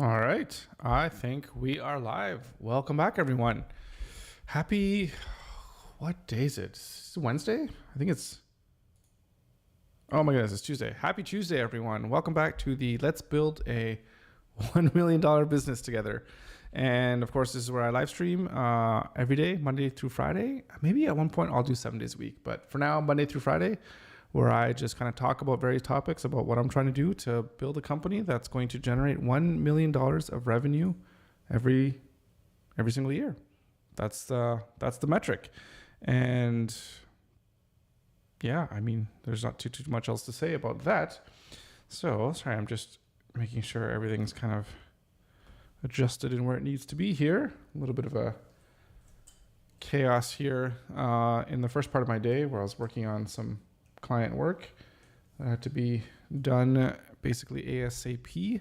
All right. I think we are live. Welcome back, everyone. Happy, what day is it? Is it Wednesday? I think it's, oh my goodness, it's Tuesday. Happy Tuesday, everyone. Welcome back to the Let's Build a $1 million business together. And of course, this is where I live stream every day, Monday through Friday. Maybe at one point I'll do 7 days a week. But for now, Monday through Friday, where I just kind of talk about various topics about what I'm trying to do to build a company that's going to generate $1 million of revenue every single year. That's the metric. And yeah, I mean, there's not too much else to say about that. So sorry, I'm just making sure everything's kind of adjusted in where it needs to be here. A little bit of a chaos here in the first part of my day where I was working on some client work that had to be done basically ASAP,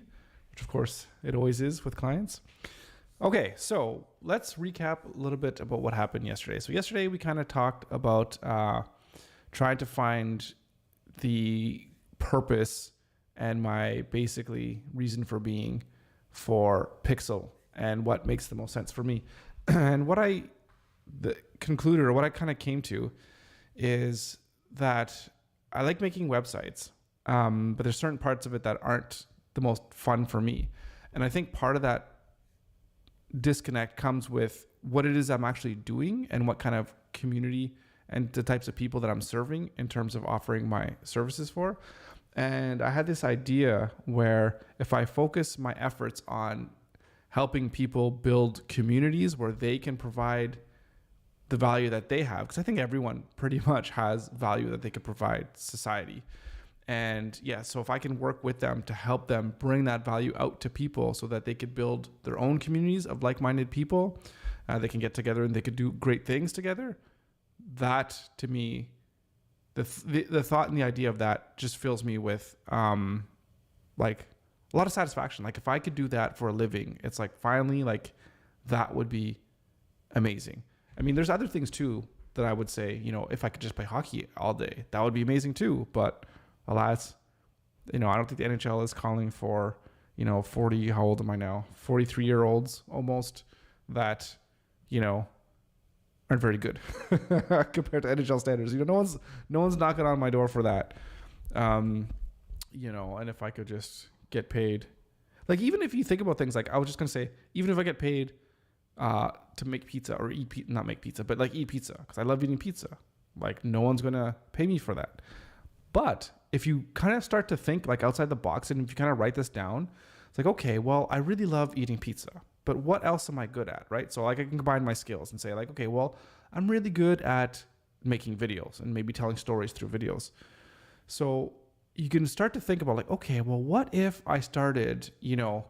which of course it always is with clients. Okay, so let's recap a little bit about what happened yesterday. So yesterday we kind of talked about trying to find the purpose and my basically reason for being for Pixel and what makes the most sense for me. And what I concluded, or what I kind of came to, is that I like making websites, but there's certain parts of it that aren't the most fun for me. And I think part of that disconnect comes with what it is I'm actually doing and what kind of community and the types of people that I'm serving in terms of offering my services for. And I had this idea where if I focus my efforts on helping people build communities where they can provide the value that they have, because I think everyone pretty much has value that they could provide society. And yeah, so if I can work with them to help them bring that value out to people so that they could build their own communities of like-minded people, they can get together and they could do great things together. That to me, the thought and the idea of that just fills me with like a lot of satisfaction. Like if I could do that for a living, it's like finally, like that would be amazing. I mean, there's other things too that I would say, you know, if I could just play hockey all day, that would be amazing too. But alas, you know, I don't think the NHL is calling for, you know, 40, how old am I now? 43-year-olds almost that, you know, aren't very good compared to NHL standards. You know, no one's knocking on my door for that. You know, and if I could just get paid, like even if you think about things, like I was just gonna say, even if I get paid to make pizza or not make pizza, but like eat pizza, because I love eating pizza. Like no one's gonna pay me for that. But if you kind of start to think like outside the box, and if you kind of write this down, it's like, okay, well, I really love eating pizza, but what else am I good at, right? So like I can combine my skills and say like, okay, well, I'm really good at making videos and maybe telling stories through videos. So you can start to think about like, okay, well, what if I started, you know,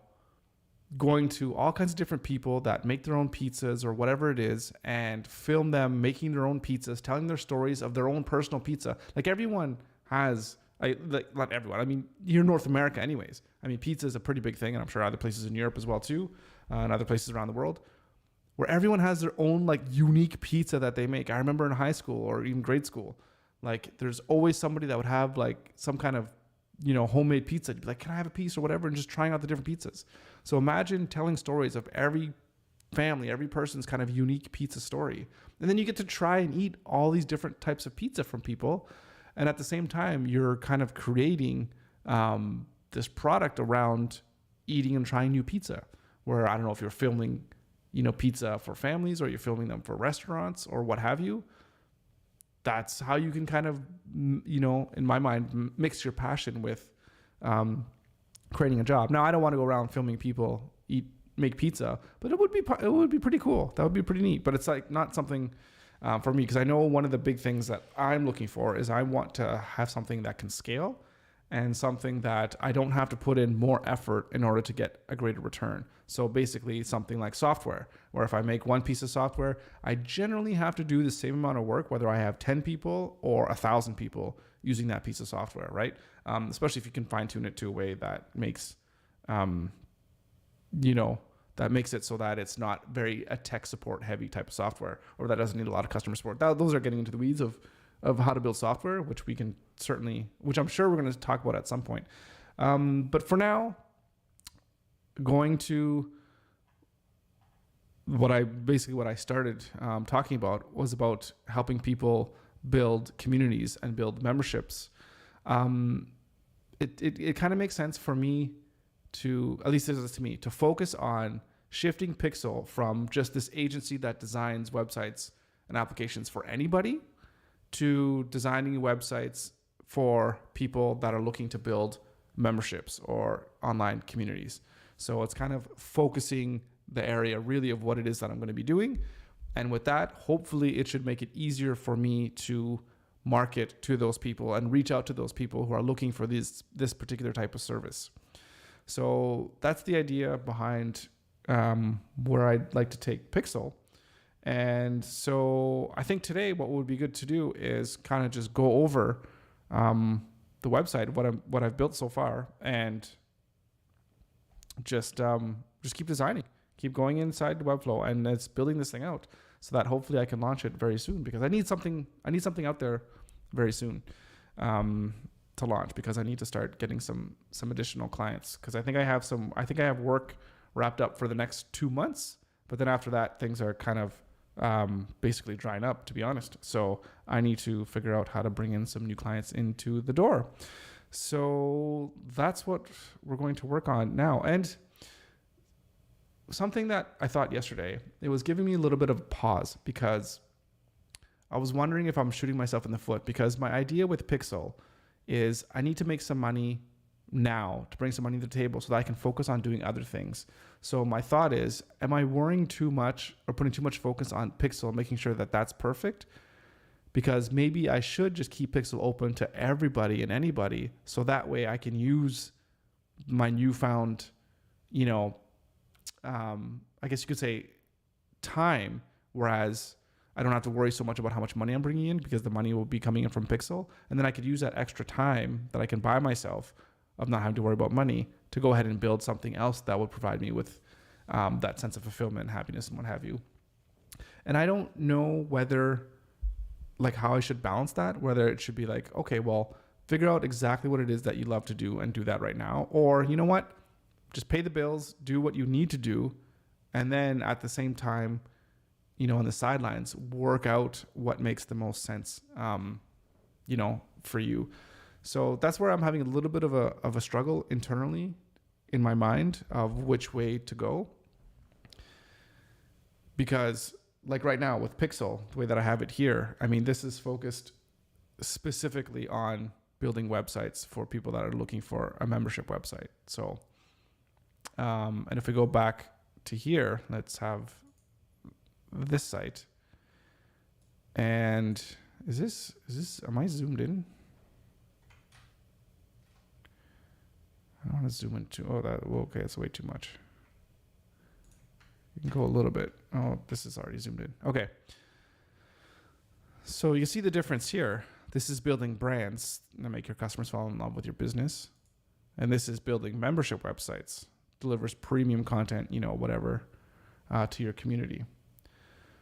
going to all kinds of different people that make their own pizzas or whatever it is and film them making their own pizzas, telling their stories of their own personal pizza. Like everyone has, not everyone, I mean, you're North America anyways. I mean, pizza is a pretty big thing, and I'm sure other places in Europe as well too, and other places around the world, where everyone has their own like unique pizza that they make. I remember in high school or even grade school, like there's always somebody that would have like some kind of, you know, homemade pizza. You'd be like, can I have a piece or whatever? And just trying out the different pizzas. So imagine telling stories of every family, every person's kind of unique pizza story. And then you get to try and eat all these different types of pizza from people. And at the same time, you're kind of creating this product around eating and trying new pizza, where I don't know if you're filming, you know, pizza for families or you're filming them for restaurants or what have you. That's how you can kind of, you know, in my mind, mix your passion with creating a job. Now, I don't want to go around filming people make pizza, but it would be pretty cool. That would be pretty neat. But it's like not something for me, because I know one of the big things that I'm looking for is I want to have something that can scale and something that I don't have to put in more effort in order to get a greater return. So basically something like software, where if I make one piece of software, I generally have to do the same amount of work, whether I have 10 people or 1,000 people using that piece of software, right? Especially if you can fine tune it to a way that makes, you know, that makes it so that it's not very a tech support heavy type of software, or that doesn't need a lot of customer support. Those are getting into the weeds of how to build software, which I'm sure we're going to talk about at some point. But for now, going to what I started talking about was about helping people build communities and build memberships. It kind of makes sense for me to, at least it does to me, to focus on shifting Pixel from just this agency that designs websites and applications for anybody to designing websites for people that are looking to build memberships or online communities. So it's kind of focusing the area really of what it is that I'm going to be doing. And with that, hopefully it should make it easier for me to market to those people and reach out to those people who are looking for this particular type of service. So that's the idea behind where I'd like to take Pixel. And so I think today what would be good to do is kind of just go over the website, what I've built so far, and just keep designing, keep going inside Webflow, and it's building this thing out so that hopefully I can launch it very soon, because I need something out there very soon to launch, because I need to start getting some additional clients, because I think I have work wrapped up for the next 2 months, but then after that things are kind of basically drying up, to be honest. So I need to figure out how to bring in some new clients into the door. So that's what we're going to work on now. And something that I thought yesterday, it was giving me a little bit of pause, because I was wondering if I'm shooting myself in the foot, because my idea with Pixel is I need to make some money now to bring some money to the table so that I can focus on doing other things. So my thought is, am I worrying too much or putting too much focus on Pixel, making sure that that's perfect? Because maybe I should just keep Pixel open to everybody and anybody, so that way I can use my newfound, I guess you could say, time, whereas I don't have to worry so much about how much money I'm bringing in, because the money will be coming in from Pixel. And then I could use that extra time that I can buy myself of not having to worry about money to go ahead and build something else that would provide me with that sense of fulfillment and happiness and what have you. And I don't know how I should balance that, whether it should be like, okay, well, figure out exactly what it is that you love to do and do that right now. Or, you know what, just pay the bills, do what you need to do. And then at the same time, on the sidelines, work out what makes the most sense, for you. So that's where I'm having a little bit of a struggle internally in my mind of which way to go. Because like right now with Pixel, the way that I have it here, I mean, this is focused specifically on building websites for people that are looking for a membership website. So, and if we go back to here, let's have this site. And am I zoomed in? I don't want to zoom in too. Okay, that's way too much. You can go a little bit. Oh, this is already zoomed in. Okay. So you see the difference here. This is building brands that make your customers fall in love with your business. And this is building membership websites, delivers premium content, whatever, to your community.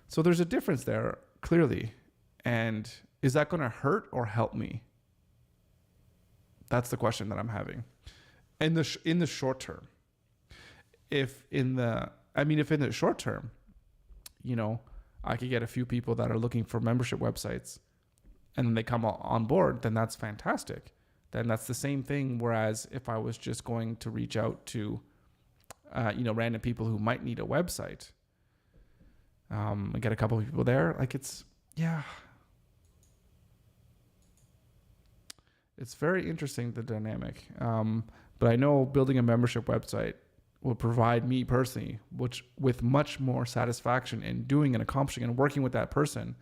So there's a difference there, clearly. And is that going to hurt or help me? That's the question that I'm having. In the short term. If in the short term, I could get a few people that are looking for membership websites and then they come on board, then that's fantastic. Then that's the same thing. Whereas if I was just going to reach out to, random people who might need a website, and get a couple of people there, it's very interesting, the dynamic. But I know building a membership website will provide me personally, with much more satisfaction in doing and accomplishing and working with that person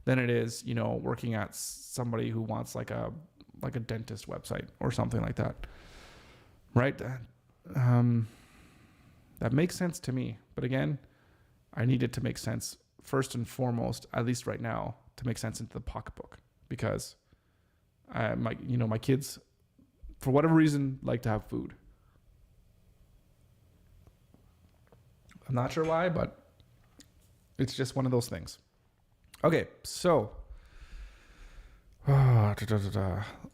than it is, working at somebody who wants like a dentist website or something like that. Right? That makes sense to me. But again, I need it to make sense first and foremost, at least right now, to make sense into the pocketbook, because my kids, for whatever reason, like to have food. I'm not sure why, but it's just one of those things. Okay, so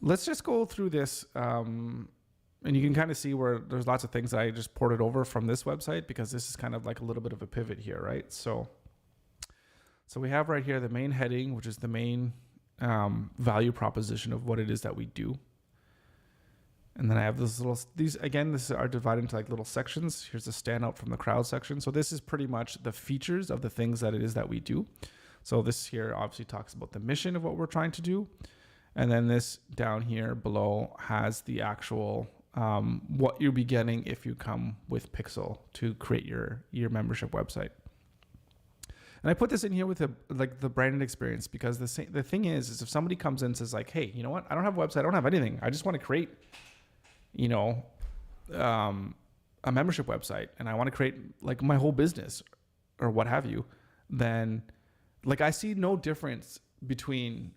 let's just go through this, and you can kind of see where there's lots of things that I just ported over from this website, because this is kind of like a little bit of a pivot here, right? So we have right here the main heading, which is the main value proposition of what it is that we do. And then I have this these are divided into like little sections. Here's the standout from the crowd section. So this is pretty much the features of the things that it is that we do. So this here obviously talks about the mission of what we're trying to do. And then this down here below has the actual what you'll be getting if you come with Pixel to create your membership website. And I put this in here with the branded experience, because the thing is if somebody comes in and says like, hey, you know what? I don't have a website. I don't have anything. I just want to create, a membership website, and I want to create like my whole business or what have you. Then like I see no difference between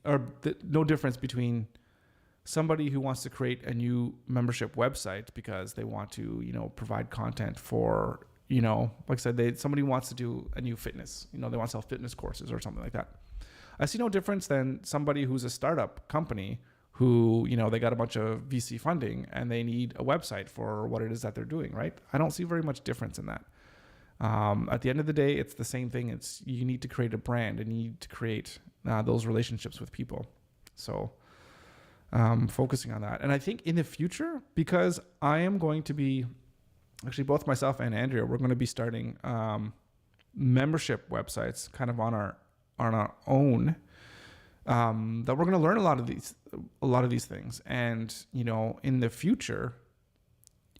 somebody who wants to create a new membership website because they want to, provide content for, like I said, somebody wants to do a new fitness, they want to sell fitness courses or something like that. I see no difference than somebody who's a startup company who, they got a bunch of VC funding and they need a website for what it is that they're doing, right? I don't see very much difference in that. At the end of the day, it's the same thing. You need to create a brand and you need to create those relationships with people. So focusing on that. And I think in the future, because I am going to be, actually both myself and Andrea, we're going to be starting membership websites kind of on our own, that we're going to learn a lot of these things. And, in the future,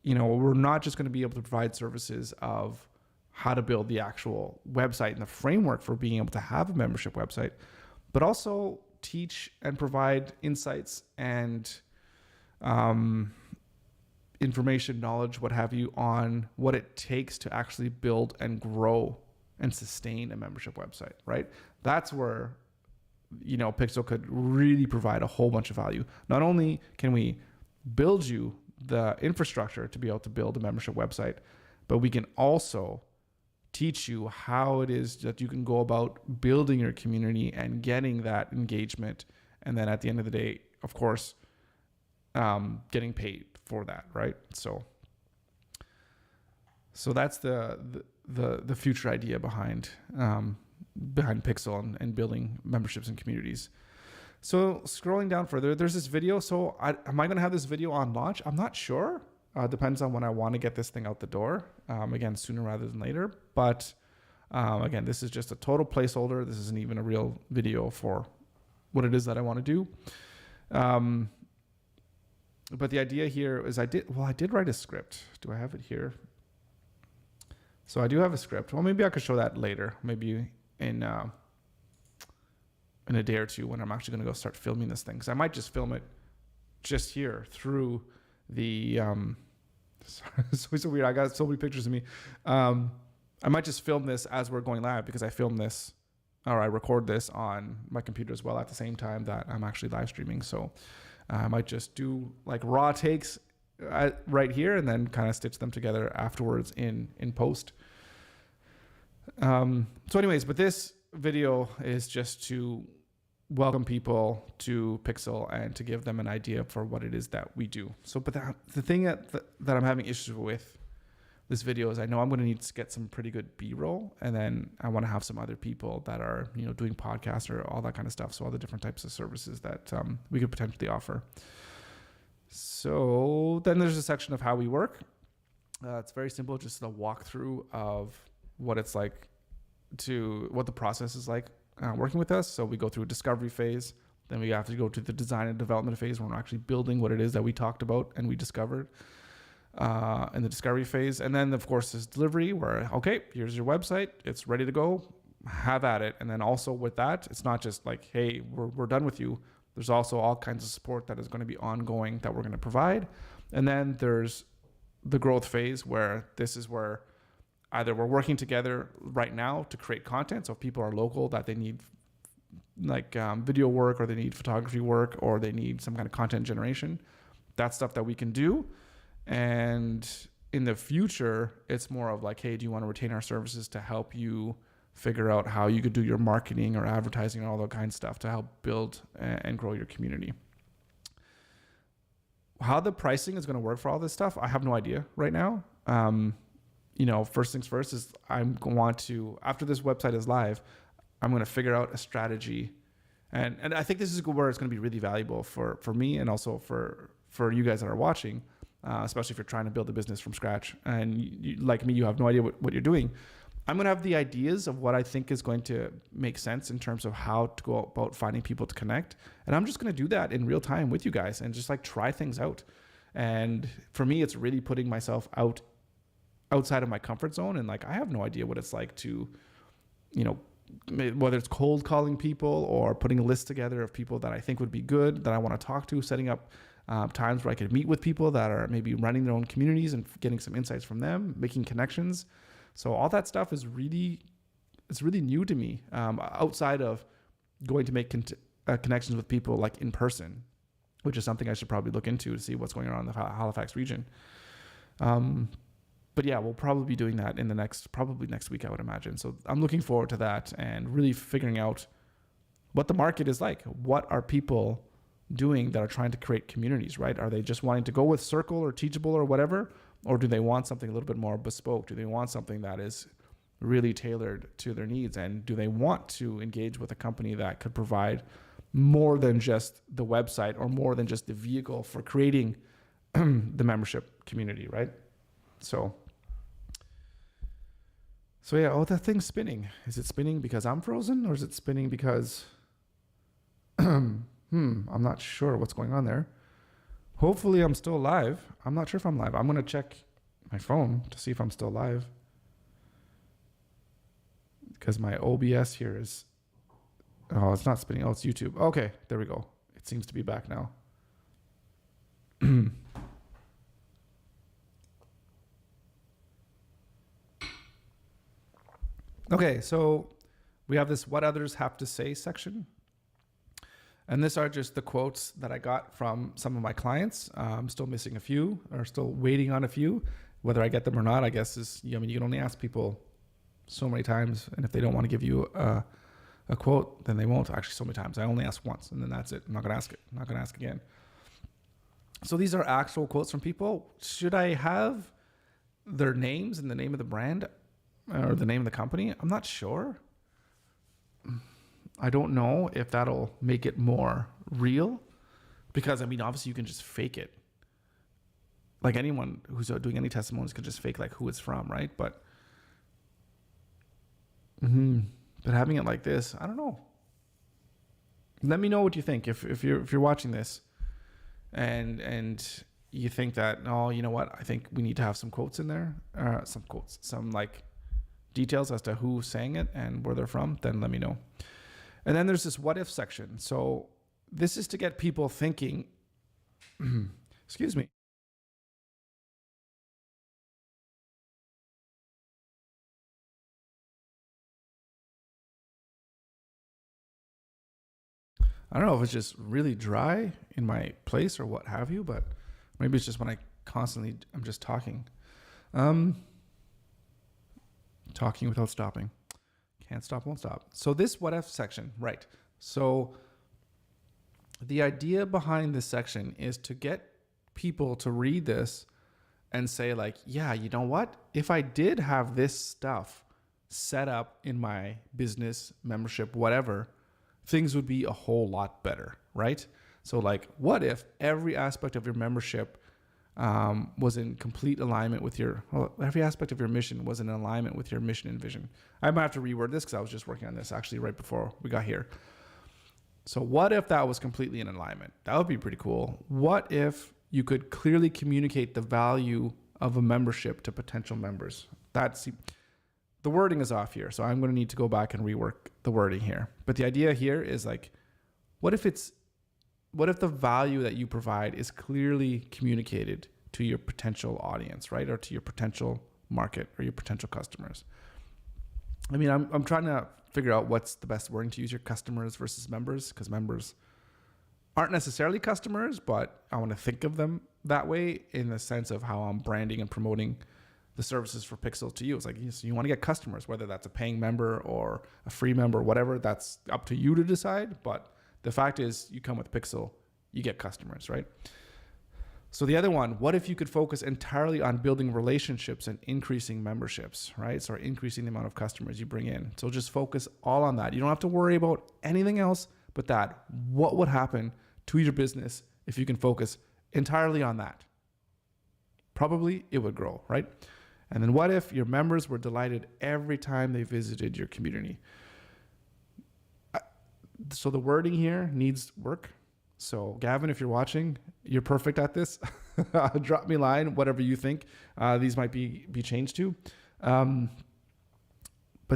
we're not just going to be able to provide services of how to build the actual website and the framework for being able to have a membership website, but also teach and provide insights and information, knowledge, what have you, on what it takes to actually build and grow and sustain a membership website, right? That's where, Pixel could really provide a whole bunch of value. Not only can we build you the infrastructure to be able to build a membership website, but we can also teach you how it is that you can go about building your community and getting that engagement. And then at the end of the day, of course, getting paid for that, right? So that's the future idea behind Pixel and building memberships and communities. So scrolling down further, there's this video. So am I going to have this video on launch? I'm not sure. Depends on when I want to get this thing out the door. Again, sooner rather than later. But again, this is just a total placeholder. This isn't even a real video for what it is that I want to do. But the idea here is I did write a script. Do I have it here? So I do have a script. Well, maybe I could show that later. Maybe in a day or two when I'm actually going to go start filming this thing. Because I might just film it just here through the... it's so weird. I got so many pictures of me. I might just film this as we're going live, because I film this, or I record this on my computer as well at the same time that I'm actually live streaming. So I might just do like raw takes right here and then kind of stitch them together afterwards in post. So anyways, but this video is just to welcome people to Pixel and to give them an idea for what it is that we do. So, but the thing that I'm having issues with this video is I know I'm going to need to get some pretty good B-roll, and then I want to have some other people that are, doing podcasts or all that kind of stuff. So all the different types of services that we could potentially offer. So then there's a section of how we work. It's very simple, just a walkthrough of what it's like what the process is like working with us. So we go through a discovery phase, then we have to go to the design and development phase where we're actually building what it is that we talked about and we discovered in the discovery phase. And then of course there's delivery where, okay, here's your website, it's ready to go, have at it. And then also with that, it's not just like, hey, we're done with you. There's also all kinds of support that is going to be ongoing that we're going to provide. And then there's the growth phase where this is where either we're working together right now to create content. So if people are local that they need like video work, or they need photography work, or they need some kind of content generation, that's stuff that we can do. And in the future, it's more of like, hey, do you want to retain our services to help you figure out how you could do your marketing or advertising and all that kind of stuff to help build and grow your community. How the pricing is going to work for all this stuff, I have no idea right now. First things first is after this website is live, I'm going to figure out a strategy. And I think this is where it's going to be really valuable for me and also for you guys that are watching, especially if you're trying to build a business from scratch. And like me, you have no idea what you're doing. I'm going to have the ideas of what I think is going to make sense in terms of how to go about finding people to connect. And I'm just going to do that in real time with you guys and just like try things out. And for me, it's really putting myself outside of my comfort zone. And like, I have no idea what it's like to, whether it's cold calling people or putting a list together of people that I think would be good, that I want to talk to, setting up times where I could meet with people that are maybe running their own communities and getting some insights from them, making connections. So all that stuff is really new to me, outside of going to make connections with people like in person, which is something I should probably look into to see what's going on in the Halifax region. But yeah, we'll probably be doing that probably next week, I would imagine. So I'm looking forward to that and really figuring out what the market is like. What are people doing that are trying to create communities, right? Are they just wanting to go with Circle or Teachable or whatever? Or do they want something a little bit more bespoke? Do they want something that is really tailored to their needs? And do they want to engage with a company that could provide more than just the website or more than just the vehicle for creating the membership community, right? So yeah, that thing's spinning. Is it spinning because I'm frozen or is it spinning because, I'm not sure what's going on there. Hopefully I'm still live. I'm not sure if I'm live. I'm going to check my phone to see if I'm still live. Because my OBS here is... Oh, it's not spinning. Oh, it's YouTube. Okay, there we go. It seems to be back now. Okay, so we have this What Others Have to Say section. And these are just the quotes that I got from some of my clients. I'm still missing a few, or still waiting on a few. Whether I get them or not, I guess you can only ask people so many times. And if they don't want to give you a quote, then they won't. Actually, so many times. I only ask once, and then that's it. I'm not going to ask it. I'm not going to ask again. So these are actual quotes from people. Should I have their names and the name of the brand or the name of the company? I'm not sure. I don't know if that'll make it more real, because obviously you can just fake it. Like anyone who's doing any testimonies could just fake like who it's from, right? But having it like this, I don't know. Let me know what you think if you're watching this, and you think that, oh, you know what? I think we need to have some quotes in there, some like details as to who's saying it and where they're from. Then let me know. And then there's this what if section. So this is to get people thinking, excuse me. I don't know if it's just really dry in my place or what have you, but maybe it's just when I'm just talking. Talking without stopping. Can't stop, won't stop. So this what if section, right. So the idea behind this section is to get people to read this and say like, yeah, you know what? If I did have this stuff set up in my business, membership, whatever, things would be a whole lot better, right? So like, what if every aspect of your membership was in complete alignment with every aspect of your mission was in alignment with your mission and vision? I might have to reword this because I was just working on this actually right before we got here. So what if that was completely in alignment? That would be pretty cool. What if you could clearly communicate the value of a membership to potential members? The wording is off here, so I'm going to need to go back and rework the wording here. But the idea here is like, what if the value that you provide is clearly communicated to your potential audience, right? Or to your potential market or your potential customers. I'm trying to figure out what's the best wording to use, your customers versus members, because members aren't necessarily customers, but I want to think of them that way in the sense of how I'm branding and promoting the services for Pixel to you. It's like, you want to get customers, whether that's a paying member or a free member, whatever, that's up to you to decide. But the fact is, you come with Pixel, you get customers, right? So the other one, what if you could focus entirely on building relationships and increasing memberships, right? So increasing the amount of customers you bring in. So just focus all on that. You don't have to worry about anything else but that. What would happen to your business if you can focus entirely on that? Probably it would grow, right? And then what if your members were delighted every time they visited your community? So the wording here needs work. So Gavin, if you're watching, you're perfect at this. Drop me a line, whatever you think these might be changed to. But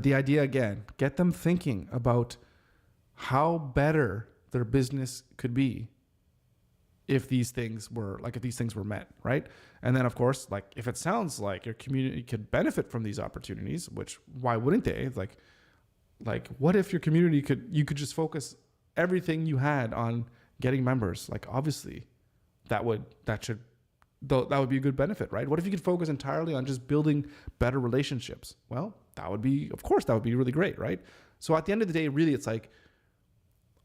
the idea, again, get them thinking about how better their business could be if these things were met, right? And then of course, like if it sounds like your community could benefit from these opportunities, which why wouldn't they? Like what if your community you could just focus everything you had on getting members? Like obviously that would be a good benefit, right? What if you could focus entirely on just building better relationships? Well, that would be really great, right? So at the end of the day, really it's like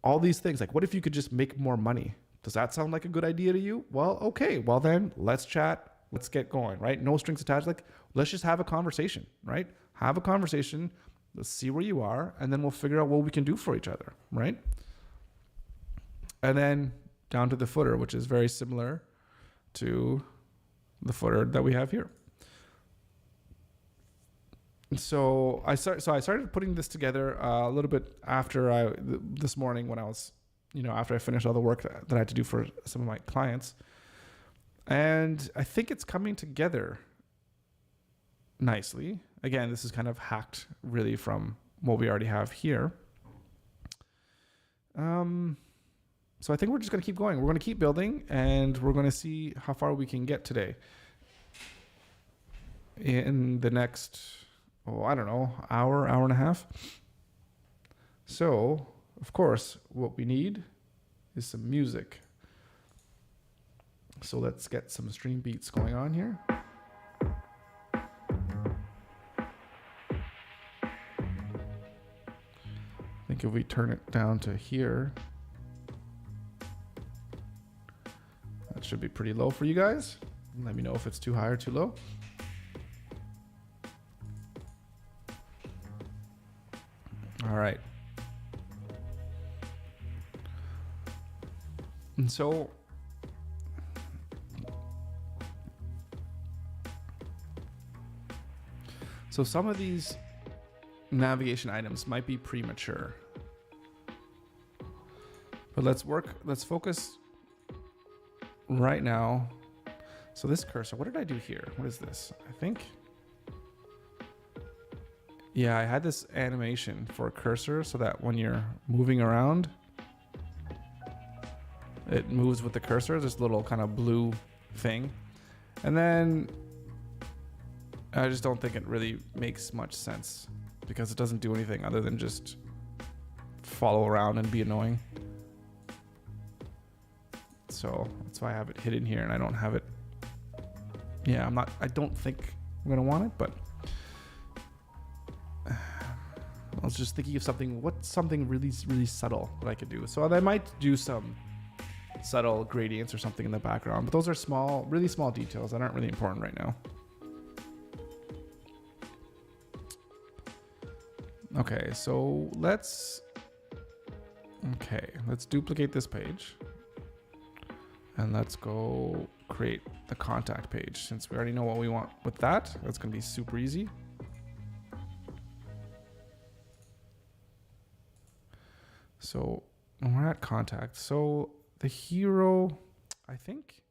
all these things, like what if you could just make more money? Does that sound like a good idea to you? Well, okay, well then let's chat, let's get going, right? No strings attached. Like let's just have a conversation, right? Have a conversation. Let's see where you are, and then we'll figure out what we can do for each other, right? And then down to the footer, which is very similar to the footer that we have here. So I started putting this together a little bit after this morning when I was, after I finished all the work that I had to do for some of my clients. And I think it's coming together nicely. Again, this is kind of hacked really from what we already have here. So I think we're just going to keep going. We're going to keep building, and we're going to see how far we can get today. In the next, hour and a half. So, of course, what we need is some music. So let's get some stream beats going on here. I think if we turn it down to here, that should be pretty low for you guys. Let me know if it's too high or too low. All right. And so some of these navigation items might be premature. But let's focus right now. So this cursor, what did I do here? What is this? I think, yeah, I had this animation for a cursor so that when you're moving around, it moves with the cursor, this little kind of blue thing. And then I just don't think it really makes much sense because it doesn't do anything other than just follow around and be annoying. So that's why I have it hidden here and I don't have it. Yeah, I don't think I'm going to want it, but I was just thinking of what's something really, really subtle that I could do. So I might do some subtle gradients or something in the background, but those are small, really small details that aren't really important right now. Okay, so let's duplicate this page and let's go create the contact page. Since we already know what we want with that, that's going to be super easy. So we're at contact. So the hero, I think,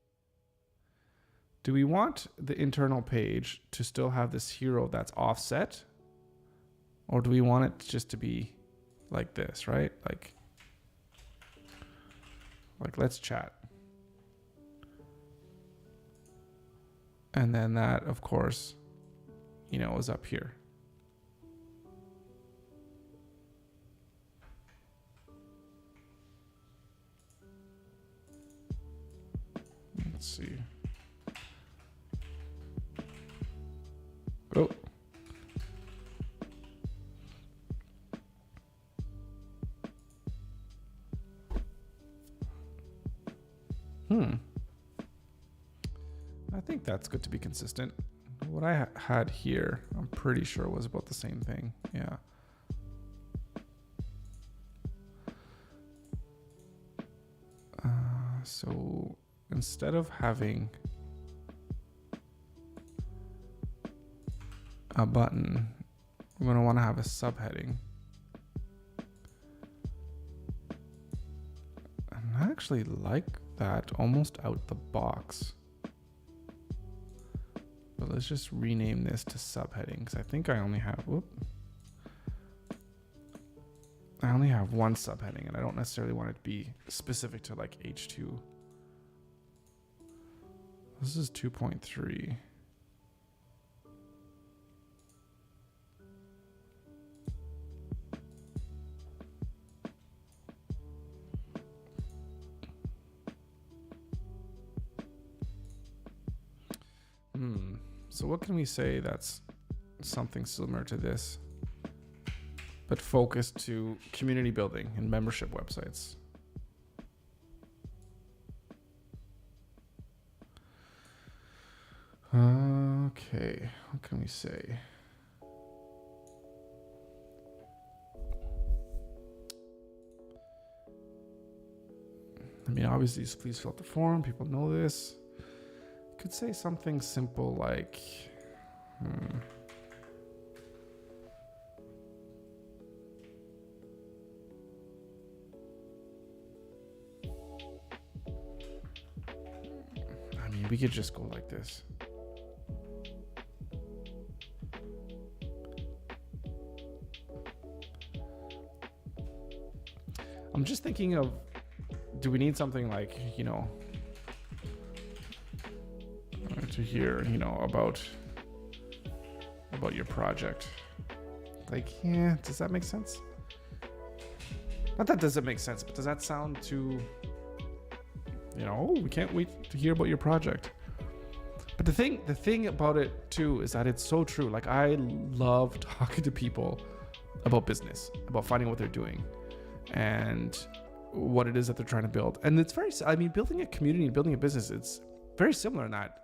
do we want the internal page to still have this hero that's offset? Or do we want it just to be like this, right? Like let's chat. And then that, of course, is up here. Let's see. Oh. think that's good to be consistent. What I had here, I'm pretty sure was about the same thing. Yeah. So instead of having a button, we're going to want to have a subheading. And I actually like that almost out the box. But let's just rename this to subheading, because I think I only have, I only have one subheading, and I don't necessarily want it to be specific to like H2. This is 2.3. So what can we say that's something similar to this, but focused to community building and membership websites? Okay, what can we say? I mean, obviously, please fill out the form. People know this. Could say something simple like, I mean, we could just go like this. I'm just thinking of, do we need something like, to hear, about your project? Like, yeah, does that make sense? Not that doesn't make sense, but does that sound too, we can't wait to hear about your project. But the thing about it too is that it's so true. Like, I love talking to people about business, about finding what they're doing and what it is that they're trying to build. And it's building a community and building a business, it's very similar in that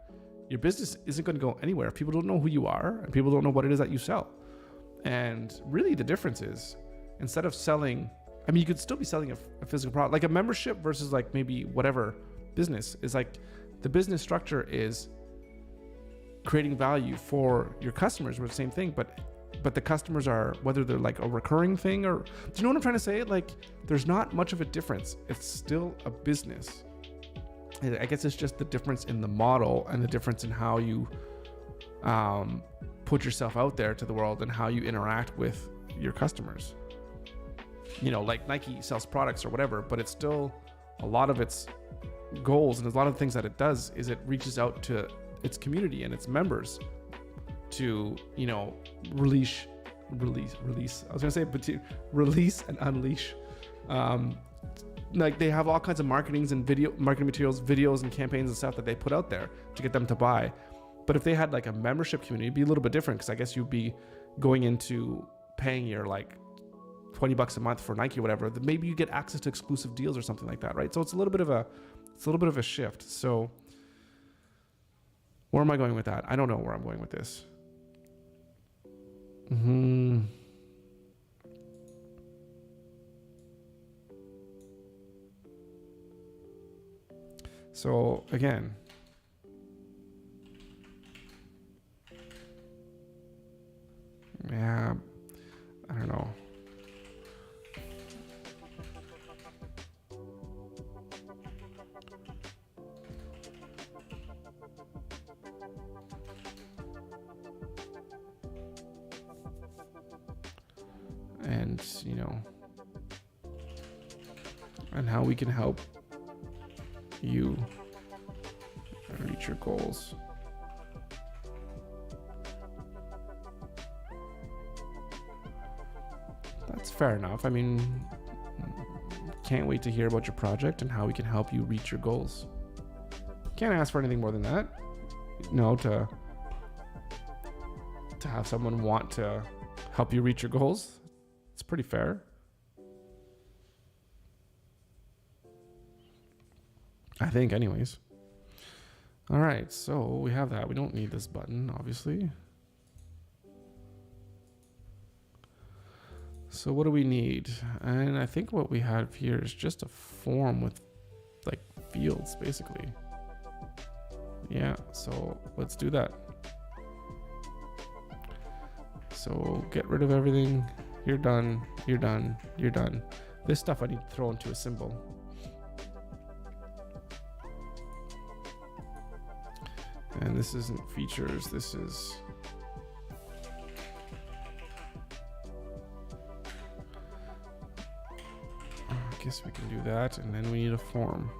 your business isn't going to go anywhere if people don't know who you are and people don't know what it is that you sell. And really the difference is, instead of selling, you could still be selling a physical product, like a membership versus like maybe whatever business is, like the business structure is creating value for your customers, or the same thing, but the customers are, whether they're like a recurring thing or, do you know what I'm trying to say? Like, there's not much of a difference. It's still a business. I guess it's just the difference in the model and the difference in how you put yourself out there to the world and how you interact with your customers. Like Nike sells products or whatever, but it's still, a lot of its goals and a lot of the things that it does is it reaches out to its community and its members to, release. I was gonna say, but to release and unleash. Like, they have all kinds of marketing materials, videos and campaigns and stuff that they put out there to get them to buy. But if they had like a membership community, it'd be a little bit different, because I guess you'd be going into paying your like $20 a month for Nike or whatever. Maybe you get access to exclusive deals or something like that, right? So it's a little bit of a shift. So where am I going with that? I don't know where I'm going with this. So again, yeah, I don't know. And, and how we can help you reach your goals. That's fair enough. Can't wait to hear about your project and how we can help you reach your goals. Can't ask for anything more than that. To have someone want to help you reach your goals, it's pretty fair. I think, anyways. All right, so we have that. We don't need this button, obviously. So what do we need? And I think what we have here is just a form with like fields, basically. Yeah, so let's do that. So get rid of everything. You're done, you're done, you're done. This stuff I need to throw into a symbol. And this isn't features, this is... I guess we can do that, and then we need a form.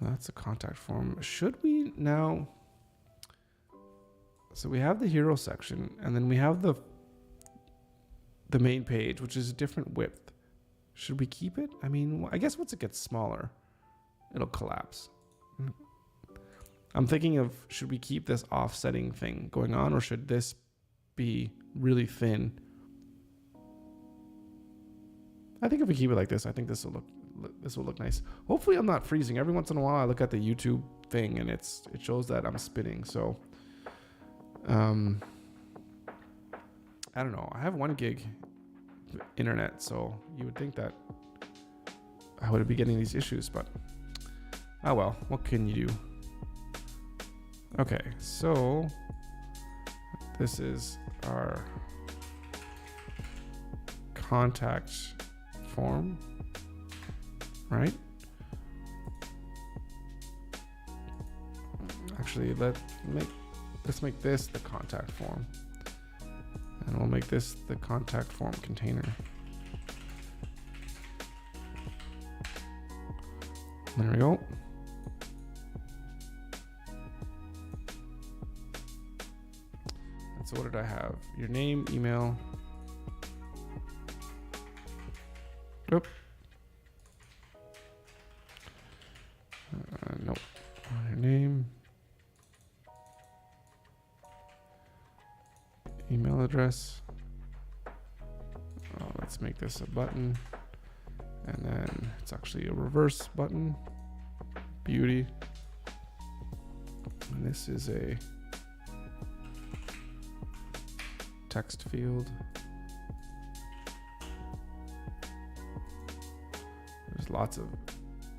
That's a contact form. Should we now... So we have the hero section, and then we have the main page, which is a different width. Should we keep it? I mean, I guess once it gets smaller, it'll collapse. I'm thinking of, should we keep this offsetting thing going on, or should this be really thin? I think if we keep it like this, I think this will look nice. Hopefully I'm not freezing. Every once in a while I look at the YouTube thing and it shows that I'm spinning. So I don't know. I have 1 gig internet, so you would think that I would be getting these issues, but oh well, what can you do? Okay, so this is our contact form, right? Actually, let's make this the contact form, and we'll make this the contact form container. There we go. And so what did I have? Your name, email. Oop. Nope. Your name. Email address. Let's make this a button. And then it's actually a reverse button. Beauty. And this is a text field. There's lots of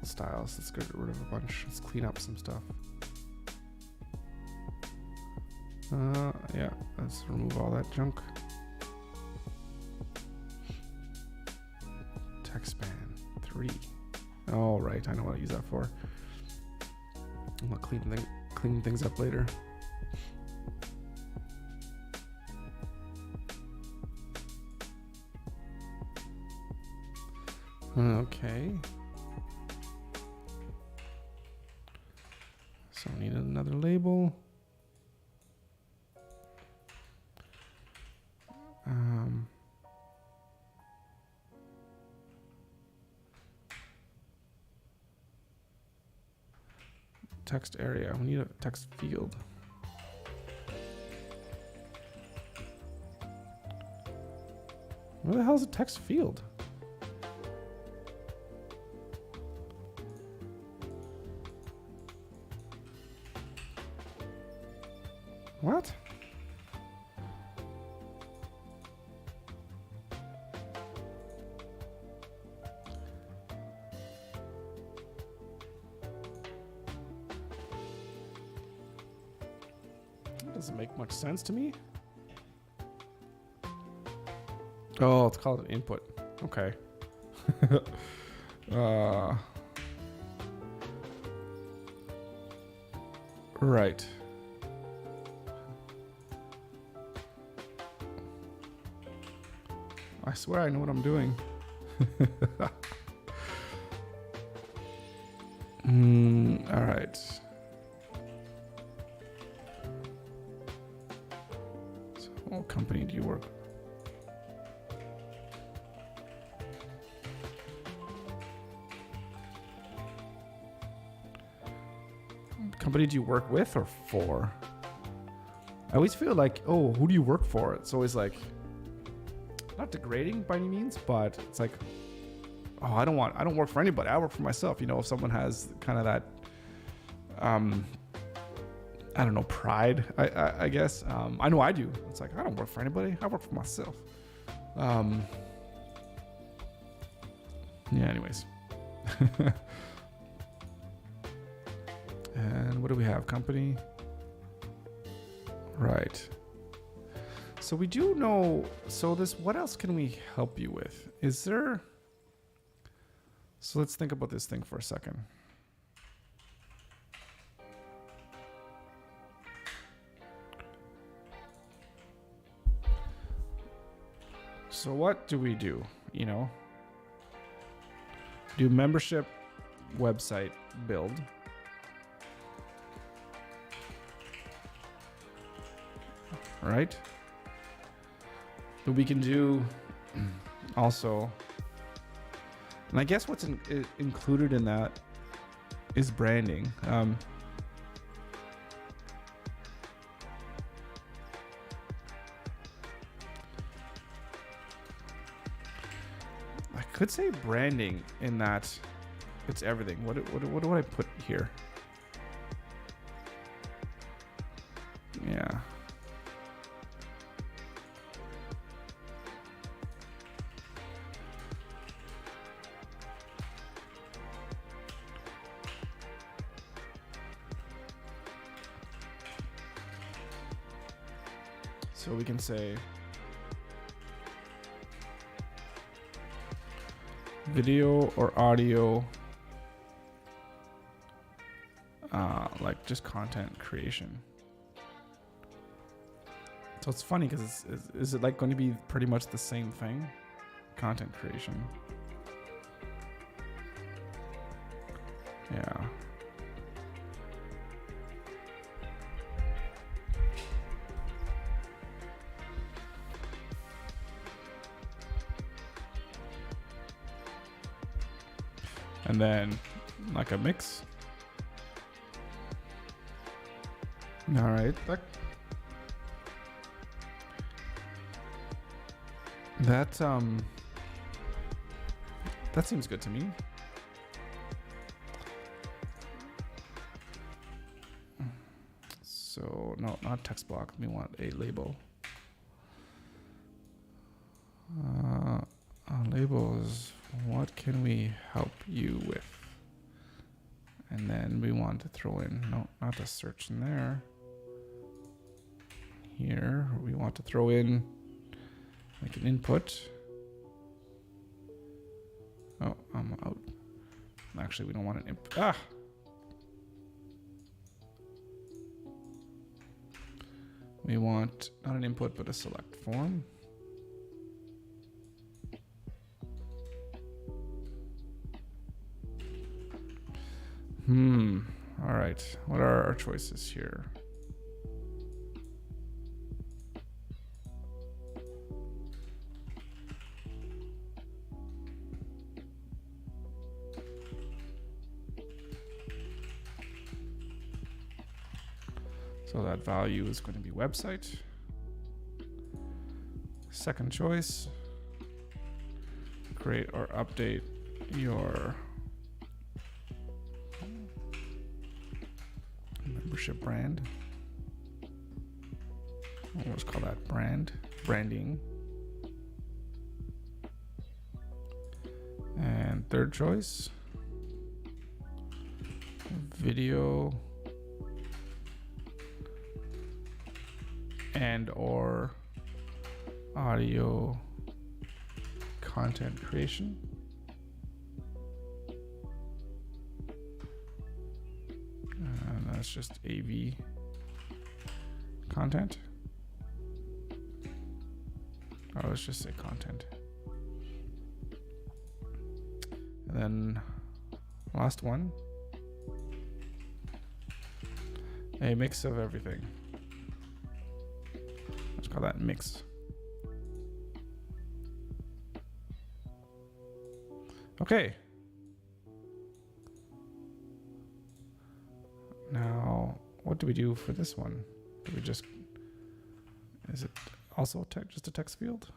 styles. Let's get rid of a bunch. Let's clean up some stuff. Yeah, let's remove all that junk. Text span 3. All right, I know what I use that for. I'm gonna clean things up later. Okay. So I need another label. Text area. We need a text field. Where the hell is a text field? What? Doesn't make much sense to me. Oh, it's called an input. Okay. Right. I swear I know what I'm doing. All right. So what company do you work with? company do you work with or for? I always feel like, oh, who do you work for? It's always like, not degrading by any means, but it's like, oh, I don't work for anybody. I work for myself. You know, if someone has kind of that, I don't know, pride, I guess. I know I do. It's like, I don't work for anybody. I work for myself. Yeah, anyways. And what do we have? Company. Right. So we do know, so this, what else can we help you with? Is there, so let's think about this thing for a second. So what do we do? You know, do membership website build. Right? But we can do also, and I guess what's included in that is branding. I could say branding in that it's everything. What do I put here? Yeah. So we can say video or audio, like just content creation. So it's funny because is it like going to be pretty much the same thing? Content creation. Yeah. And then like a mix. All right. That seems good to me. So no, not text block. We want a label. Labels. What can we help you with? And then we want to throw in, no, not the search in there. Here, we want to throw in like an input. Oh, I'm out. Actually, we don't want an input. Ah! We want not an input, but a select form. All right. What are our choices here? So that value is going to be website. Second choice, create or update your membership brand. Let's call that branding. And third choice, video and or audio content creation. And that's just AV content. Oh, let's just say content. And then last one, a mix of everything. Let's call that mix. Okay. Now do we do for this one? Do we just, is it also just a text field?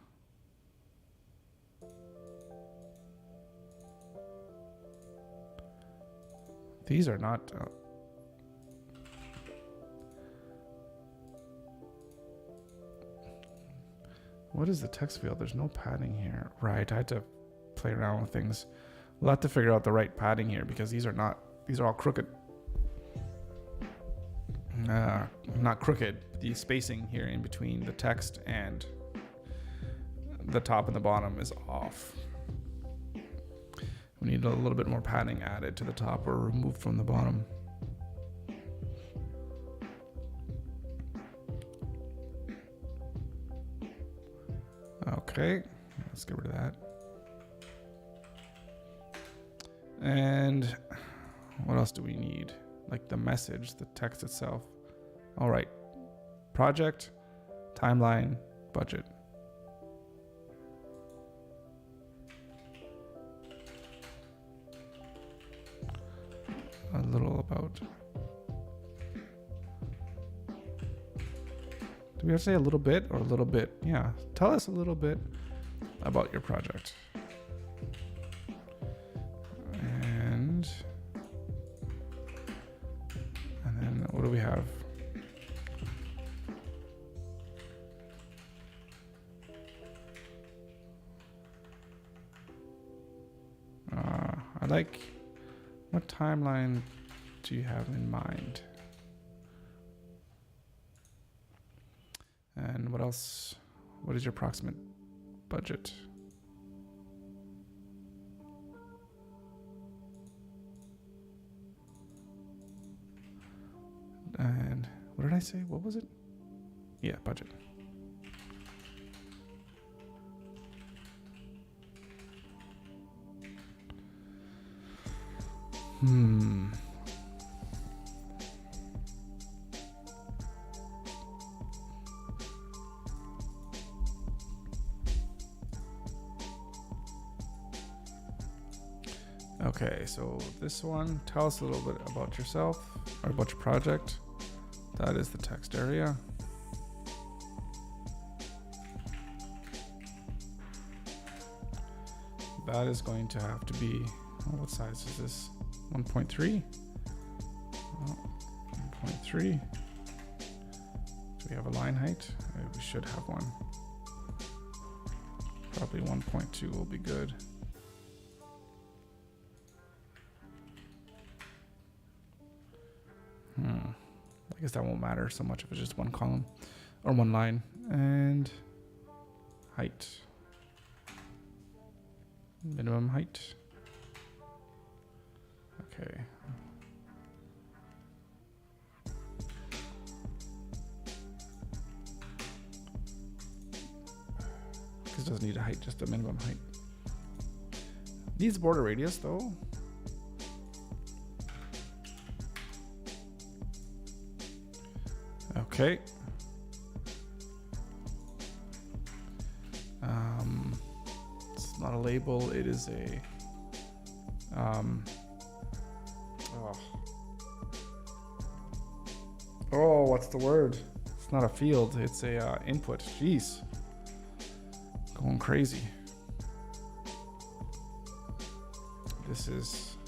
These are not, what is the text field? There's no padding here. Right, I had to play around with things. We'll have to figure out the right padding here because these are all crooked. Not crooked, the spacing here in between the text and the top and the bottom is off. We need a little bit more padding added to the top or removed from the bottom. Okay, let's get rid of that. And what else do we need? Like the message, the text itself. All right, project, timeline, budget. A little about. Do we have to say a little bit or a little bit? Yeah, tell us a little bit about your project. And then what do we have? I like, what timeline do you have in mind? And what else? What is your approximate budget? And what did I say? What was it? Yeah, budget. Okay, so this one, tell us a little bit about yourself or about your project. That is the text area. That is going to have to be, oh, what size is this? 1.3? Oh, 1.3. Do we have a line height? We should have one. Probably 1.2 will be good. I guess that won't matter so much if it's just one column or one line. And height. Minimum height. Okay. This doesn't need a height, just a minimum height. Needs border radius though. Okay. It's not a label, it is a what's the word? It's not a field, it's a input. Jeez. Going crazy. This is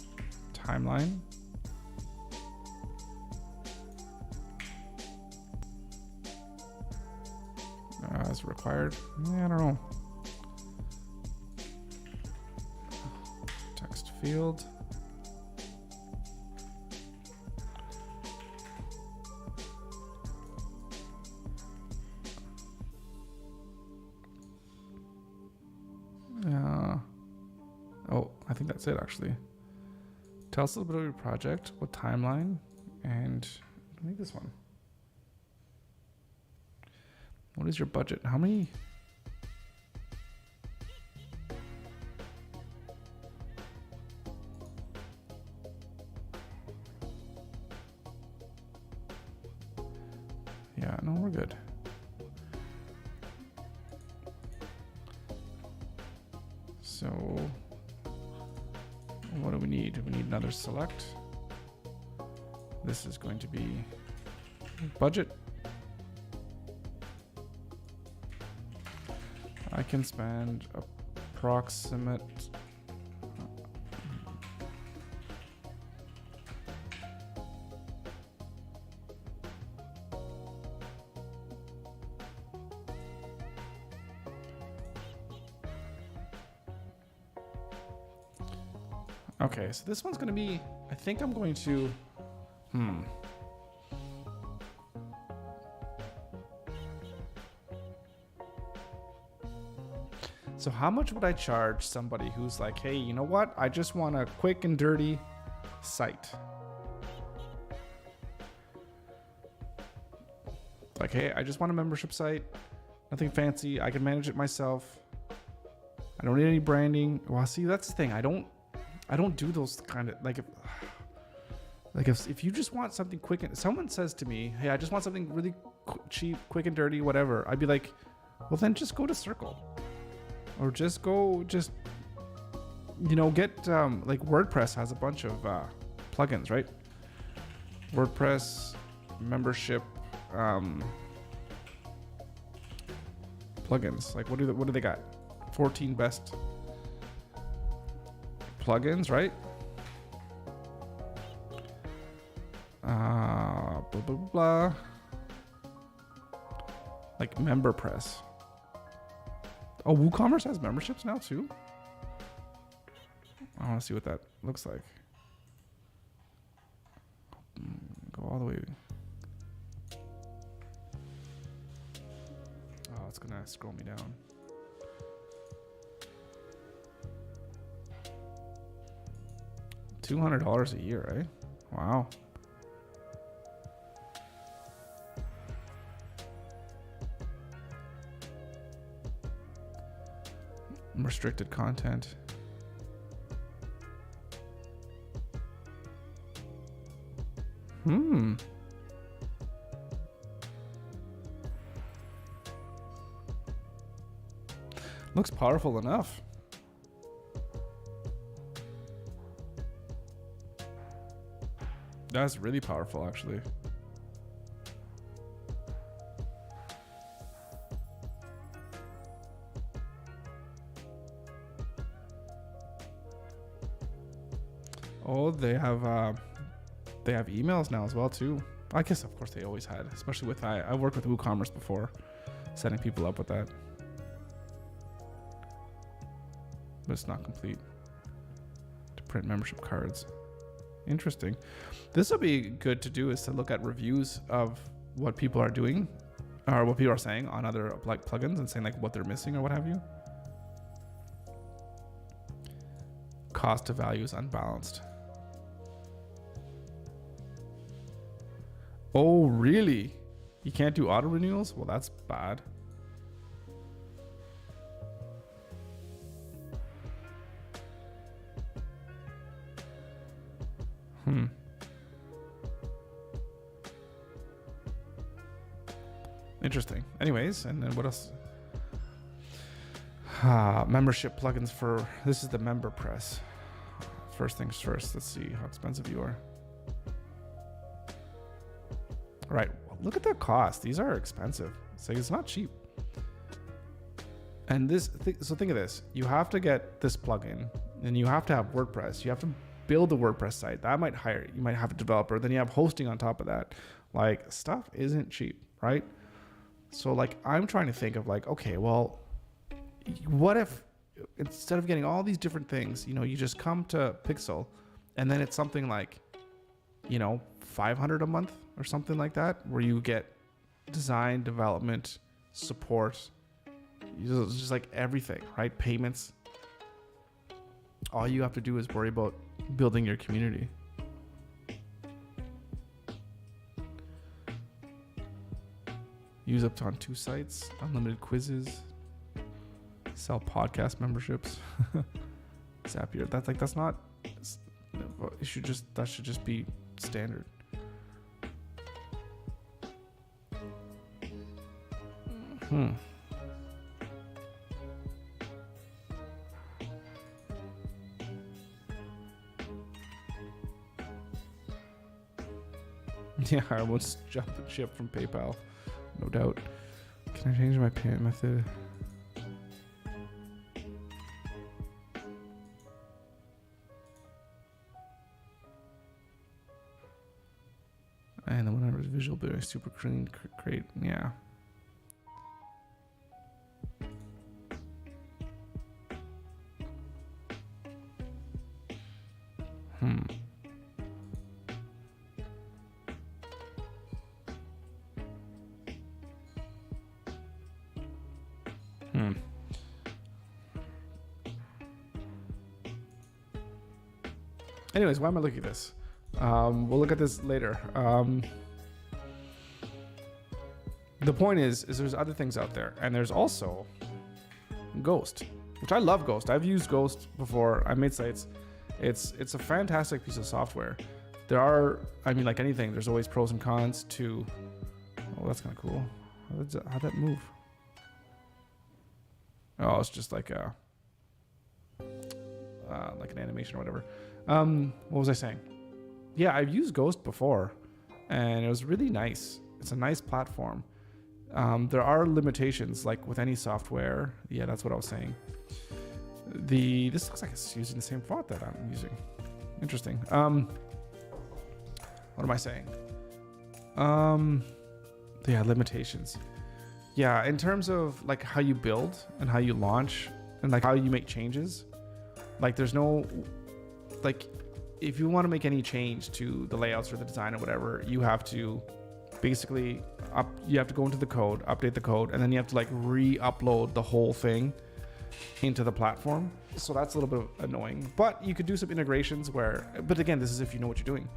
timeline. As required. Yeah, I don't know. Text field. Oh, I think that's it actually. Tell us a little bit of your project, what timeline, and I think this one. What is your budget? How many? Yeah, no, we're good. So, what do we need? We need another select. This is going to be Budget. I can spend approximate. Okay, so this one's going to be, I think I'm going to, So how much would I charge somebody who's like, hey, you know what? I just want a quick and dirty site. Like, hey, I just want a membership site. Nothing fancy. I can manage it myself. I don't need any branding. Well, see, that's the thing. I don't do those kind of, like if you just want something quick and someone says to me, hey, I just want something really cheap, quick and dirty, whatever. I'd be like, well, then just go to Circle. Or just go, get, like WordPress has a bunch of plugins, right? WordPress membership plugins. Like, what do they got? 14 best plugins, right? Blah, blah, blah, blah. Like MemberPress. Oh, WooCommerce has memberships now too? I want to see what that looks like. Go all the way. Oh, it's going to scroll me down. $200 a year, right? Wow. Restricted content. Looks powerful enough. That's really powerful, actually. Oh, they have emails now as well too. I guess of course they always had, especially with I worked with WooCommerce before, setting people up with that. But it's not complete. To print membership cards. Interesting. This will be good to do, is to look at reviews of what people are doing or what people are saying on other like plugins and saying like what they're missing or what have you. Cost to value is unbalanced. Oh, really? You can't do auto renewals? Well, that's bad. Interesting. Anyways, and then what else? Membership plugins for, this is the MemberPress. First things first, let's see how expensive you are. All right, well, look at the cost. These are expensive. It's like, it's not cheap. And so think of this. You have to get this plugin, and you have to have WordPress. You have to build a WordPress site. That might you might have a developer. Then you have hosting on top of that. Like, stuff isn't cheap, right? So like, I'm trying to think of like, okay, well, what if instead of getting all these different things, you just come to Pixel, and then it's something like, $500 a month or something like that, where you get design, development, support, just like everything, right? Payments. All you have to do is worry about building your community. Use up to on 2 sites, unlimited quizzes, sell podcast memberships. Zapier. That's not. That should just be standard. Yeah, I almost jumped the ship from PayPal, no doubt. Can I change my payment method? And the 100 visual but super clean, great, yeah. Anyways, why am I looking at this? We'll look at this later. The point is there's other things out there, and there's also Ghost, which I love Ghost. I've used Ghost before. I made sites. It's a fantastic piece of software. There are, I mean, like anything, there's always pros and cons to. Oh, that's kind of cool. How'd that move? Oh, it's just like a like an animation or whatever. What was I saying? Yeah, I've used Ghost before, and it was really nice. It's a nice platform. There are limitations, like with any software. Yeah, that's what I was saying. This looks like it's using the same font that I'm using. Interesting. What am I saying? Yeah, limitations. Yeah, in terms of like how you build and how you launch and like how you make changes, like there's no, like if you want to make any change to the layouts or the design or whatever, you have to basically you have to go into the code, update the code, and then you have to like re-upload the whole thing into the platform. So that's a little bit annoying, but you could do some integrations but again, this is if you know what you're doing.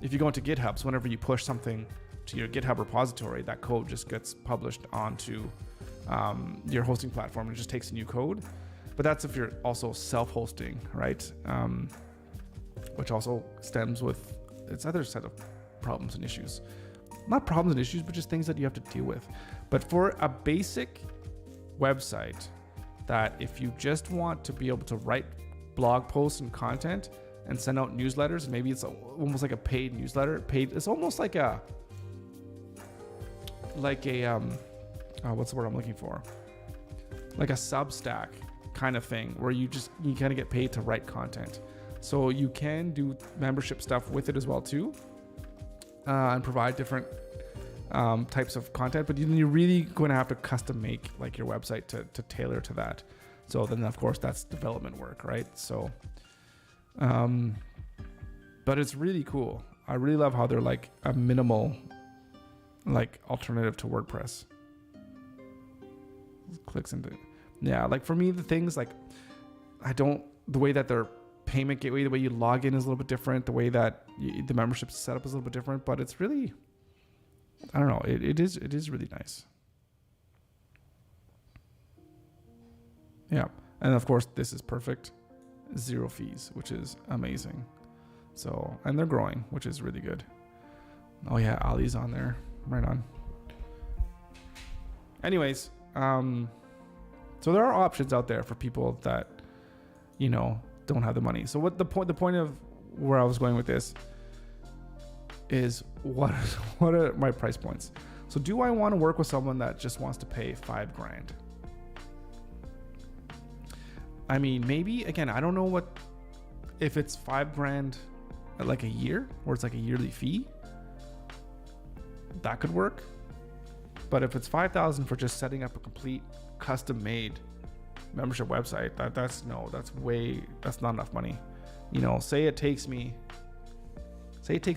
If you go into GitHub, so whenever you push something to your GitHub repository, that code just gets published onto your hosting platform and it just takes a new code. But that's if you're also self-hosting, right? Which also stems with its other set of problems and issues. Not problems and issues, but just things that you have to deal with. But for a basic website that if you just want to be able to write blog posts and content and send out newsletters, maybe it's almost like a paid newsletter. It's almost like a what's the word I'm looking for? Like a Substack kind of thing where you kind of get paid to write content. So you can do membership stuff with it as well too, and provide different types of content, but you're really going to have to custom make like your website to tailor to that. So then of course that's development work, right? So, but it's really cool. I really love how they're like a minimal like alternative to WordPress. Clicks into, yeah, like for me, the things like the way that their payment gateway, the way you log in is a little bit different. The way that the membership setup is a little bit different, but it's really, I don't know. It is really nice. Yeah. And of course this is perfect. 0 fees, which is amazing. So, and they're growing, which is really good. Oh yeah, Ali's on there. Right on. Anyways, so there are options out there for people that, don't have the money. So what the point of where I was going with this is what are my price points? So do I want to work with someone that just wants to pay $5,000? I mean, maybe, again, I don't know if it's $5,000 like a year, or it's like a yearly fee, that could work. But if it's $5,000 for just setting up a complete custom made membership website, that's not enough money. Say it takes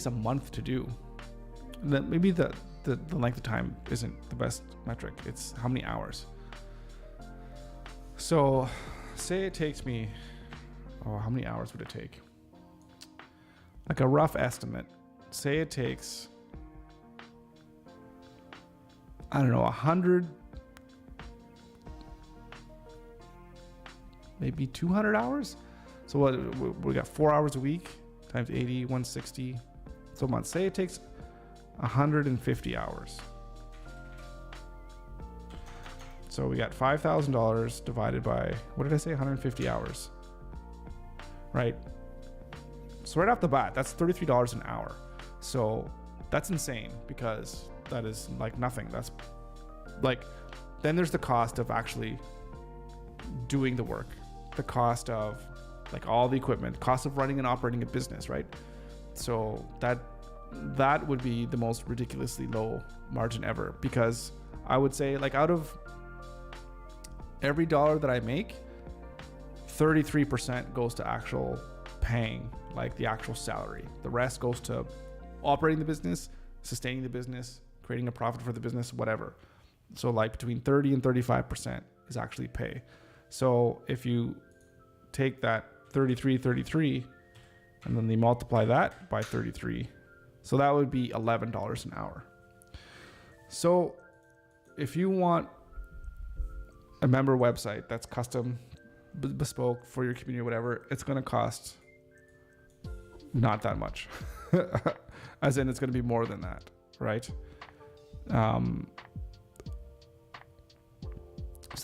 a month to do, then maybe the length of time isn't the best metric. It's how many hours. So say it takes me, how many hours would it take? Like a rough estimate. Say it takes, I don't know, 100, maybe 200 hours. So what we got 4 hours a week times 80, 160. So a month. Say it takes 150 hours. So we got $5,000 divided by, what did I say? 150 hours. Right. So right off the bat, that's $33 an hour. So That's insane, because that is like nothing. That's like, then there's the cost of actually doing the work, the cost of like all the equipment, cost of running and operating a business, right? So that would be the most ridiculously low margin ever, because I would say like out of every dollar that I make, 33% goes to actual paying, like the actual salary. The rest goes to operating the business, sustaining the business, creating a profit for the business, whatever. So like between 30 and 35% is actually pay. So if you take that 33, and then they multiply that by 33, so that would be $11 an hour. So if you want a member website that's custom, bespoke for your community or whatever, it's going to cost not that much. As in, it's going to be more than that, right? So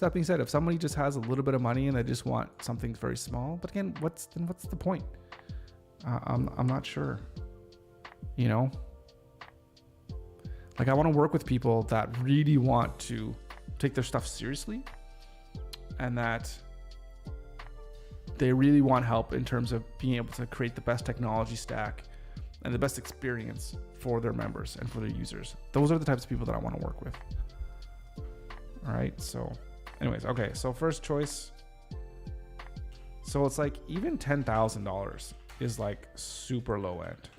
that being said, if somebody just has a little bit of money and they just want something very small, but again, what's the point? I'm not sure. You know, like I want to work with people that really want to take their stuff seriously, and that they really want help in terms of being able to create the best technology stack and the best experience for their members and for their users. Those are the types of people that I want to work with. All right. So anyways, okay. So first choice. So it's like even $10,000 is like super low end.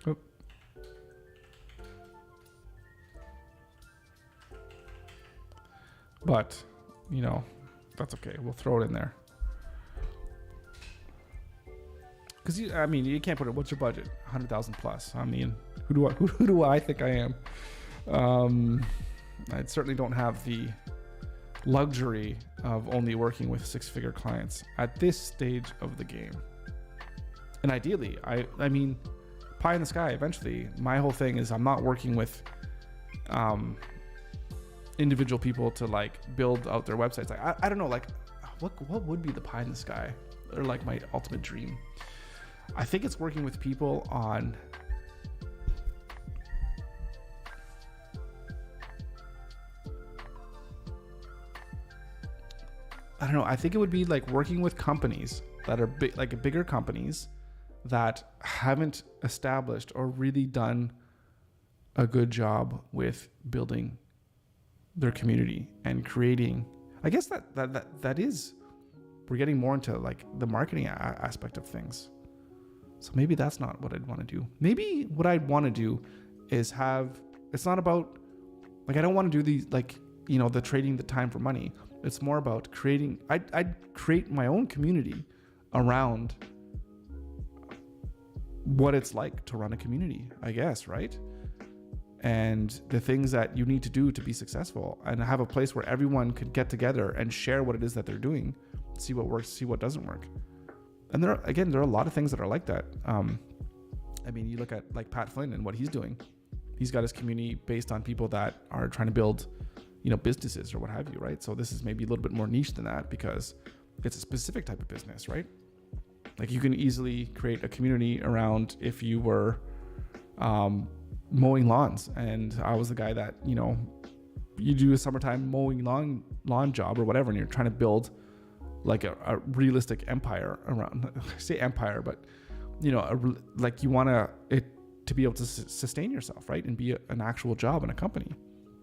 Oop. But, you know, that's okay. We'll throw it in there. Because you can't put it. What's your budget? 100,000 plus. I mean, who do I think I am? I certainly don't have the luxury of only working with six-figure clients at this stage of the game. And ideally, I mean, pie in the sky. Eventually, my whole thing is I'm not working with individual people to like build out their websites. Like I don't know, like what would be the pie in the sky, or like my ultimate dream? I think it's working with people on I don't know. I think it would be like working with companies that are big, like bigger companies that haven't established or really done a good job with building their community and creating. I guess that is, we're getting more into like the marketing aspect of things. So maybe that's not what I'd want to do. Maybe what I'd want to do is it's not about like, I don't want to do these like, you know, the trading the time for money. It's more about creating, I'd create my own community around what it's like to run a community, I guess, right? And the things that you need to do to be successful, and have a place where everyone could get together and share what it is that they're doing, see what works, see what doesn't work. And there are a lot of things that are like that. I mean, you look at like Pat Flynn and what he's doing. He's got his community based on people that are trying to build, you know, businesses or what have you, right? So this is maybe a little bit more niche than that because it's a specific type of business, right? Like you can easily create a community around if you were mowing lawns, and I was the guy that, you know, you do a summertime mowing lawn job or whatever, and you're trying to build like a realistic empire around, I say empire, but you know, like you want it to be able to sustain yourself, right? And be an actual job in a company.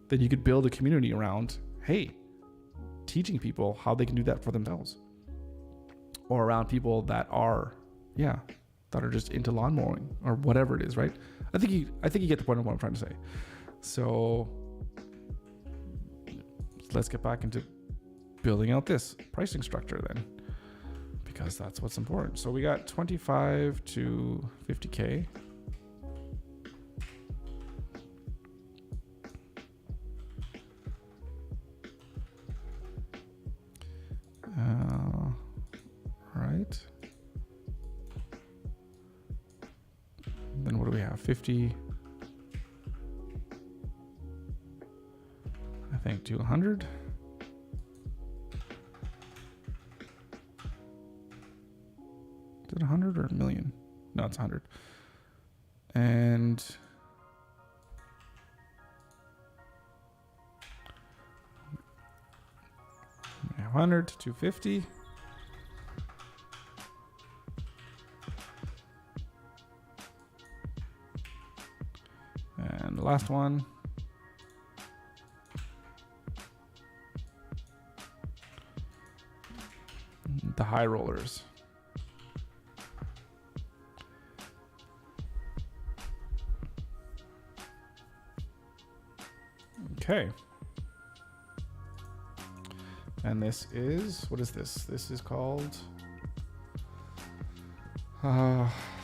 Then you could build a community around, hey, teaching people how they can do that for themselves, or around people that are just into lawn mowing or whatever it is, right? I think you get the point of what I'm trying to say. So let's get back into building out this pricing structure then, because that's what's important. So we got 25 to 50K. Right. Then what do we have? 50. I think 200. it 100 or a million? No, it's 100. And 100 to 250. And the last one. The high rollers. Okay. And this is, what is this? This is called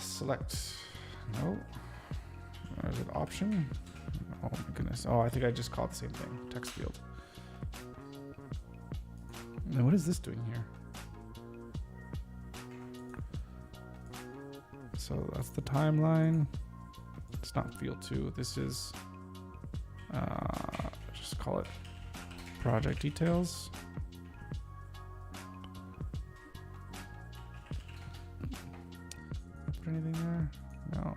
select. No. Is it option? Oh my goodness. Oh, I think I just called the same thing. Text field. Now what is this doing here? So that's the timeline. It's not field 2. This is, just call it project details. Put anything there? No.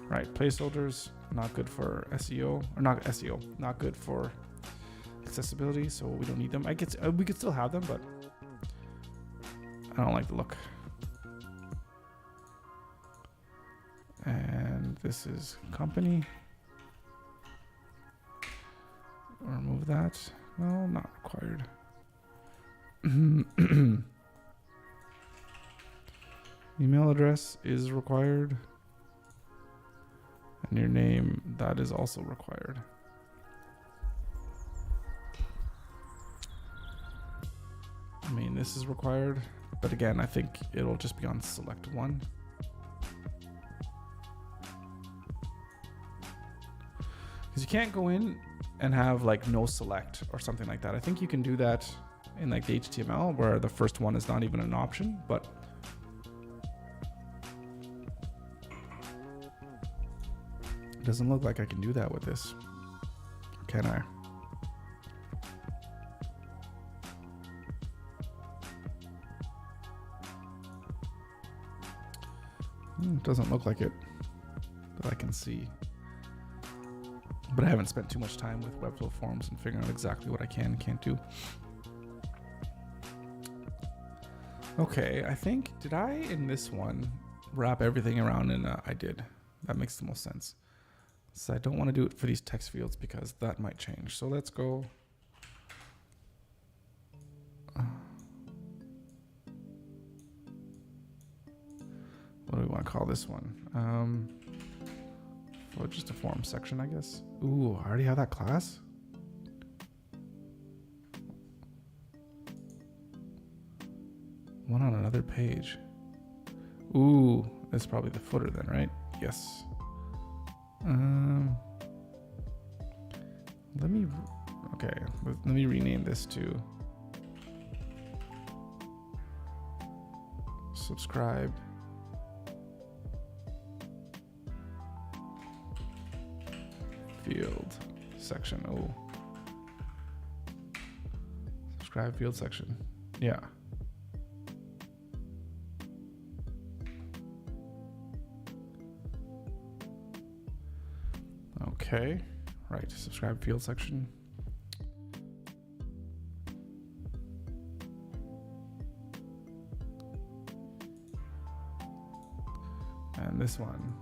Right, placeholders, not good for SEO, or not SEO, not good for accessibility, so we don't need them. We could still have them, but I don't like the look. And this is company. Remove that. No, not required. Email address is required. And your name, that is also required. I mean, this is required, but again, I think it'll just be on select one. Because you can't go in and have like no select or something like that. I think you can do that in like the HTML where the first one is not even an option, but it doesn't look like I can do that with this. Or can I? It doesn't look like it that I can see. But I haven't spent too much time with Webflow forms and figuring out exactly what I can and can't do. Okay, I think, did I in this one wrap everything around in I did. That makes the most sense. So I don't want to do it for these text fields because that might change. So let's go. What do we want to call this one? Well, just a form section, I guess. Ooh, I already have that class? One on another page. Ooh, that's probably the footer then, right? Yes. Let me rename this to subscribe field section. Oh, subscribe field section. Yeah. Okay, right, subscribe field section. And this one,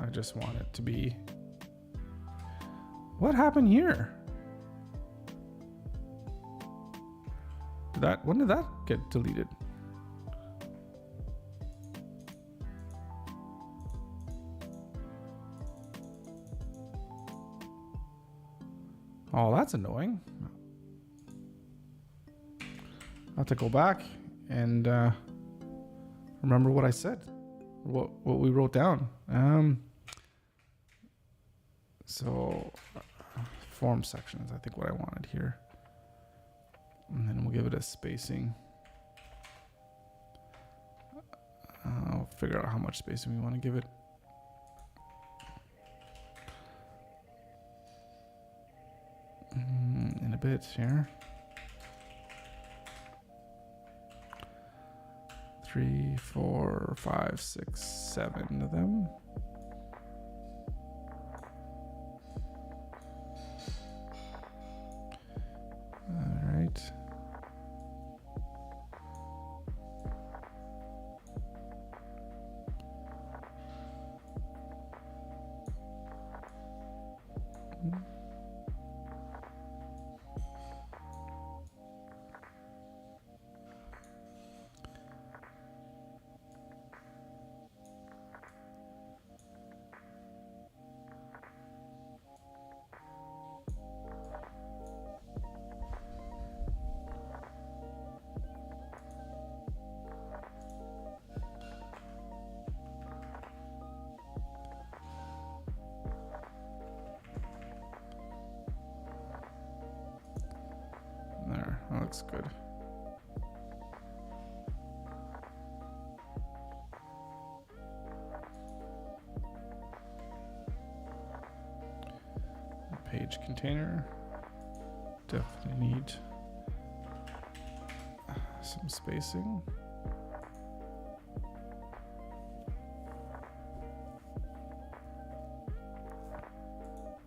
I just want it to be, what happened here? When did that get deleted? Oh, that's annoying. I'll have to go back and remember what I said, what we wrote down. So form sections, I think what I wanted here. And then we'll give it a spacing. I'll figure out how much spacing we want to give it. In a bit here. 3, 4, 5, 6, 7 of them. All right. There, that looks good. Page container. Definitely need some spacing.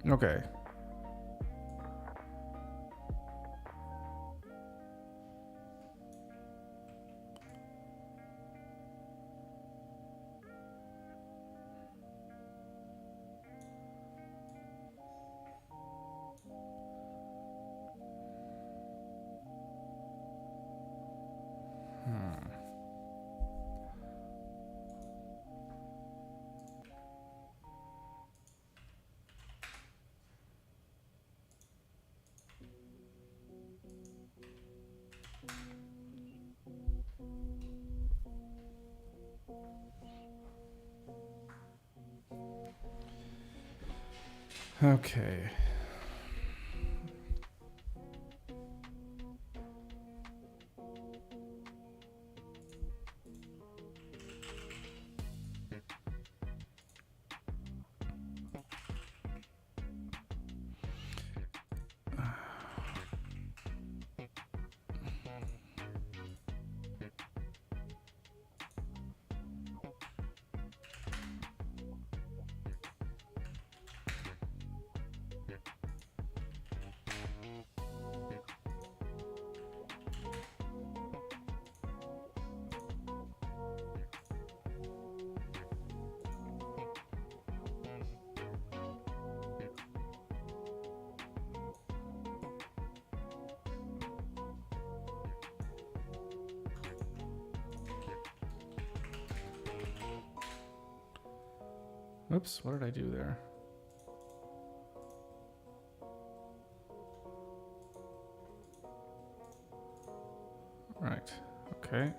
Okay. Okay. Oops, what did I do there? Right, okay.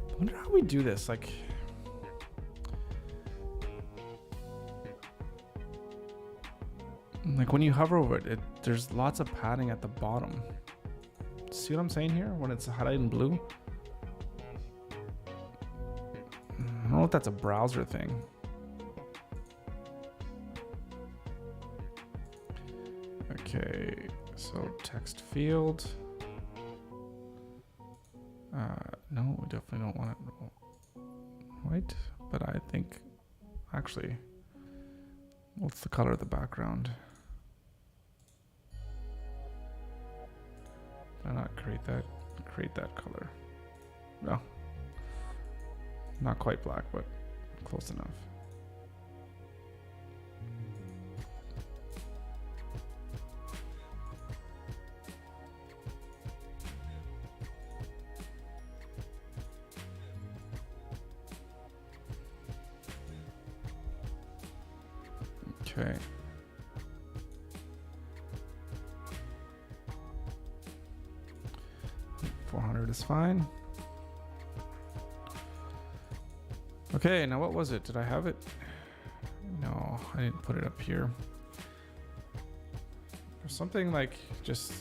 I wonder how we do this. Like when you hover over it, there's lots of padding at the bottom. See what I'm saying here? When it's highlighted in blue? I don't know if that's a browser thing. Okay, so text field. No, we definitely don't want it white, but I think actually, what's the color of the background? Did I not create that color? No, not quite black, but close enough. Okay. $400 is fine. Okay, now what was it? Did I have it? No, I didn't put it up here. There's something like just...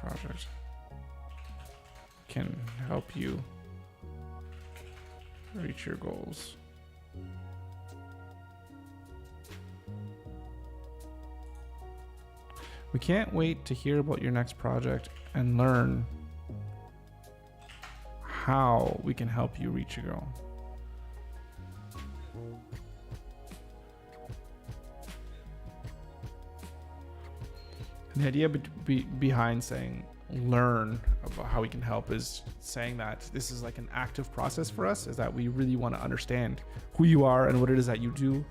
project can help you reach your goals. We can't wait to hear about your next project and learn how we can help you reach your goal. And the idea behind saying learn about how we can help is saying that this is like an active process for us, is that we really want to understand who you are and what it is that you do.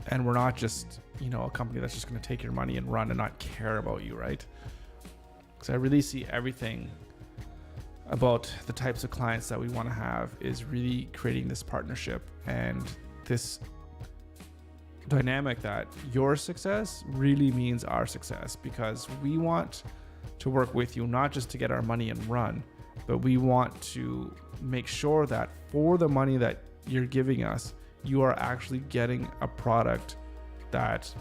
And we're not just, you know, a company that's just going to take your money and run and not care about you, right? Because I really see everything about the types of clients that we want to have is really creating this partnership and this dynamic that your success really means our success, because we want to work with you not just to get our money and run, but we want to make sure that for the money that you're giving us, you are actually getting a product that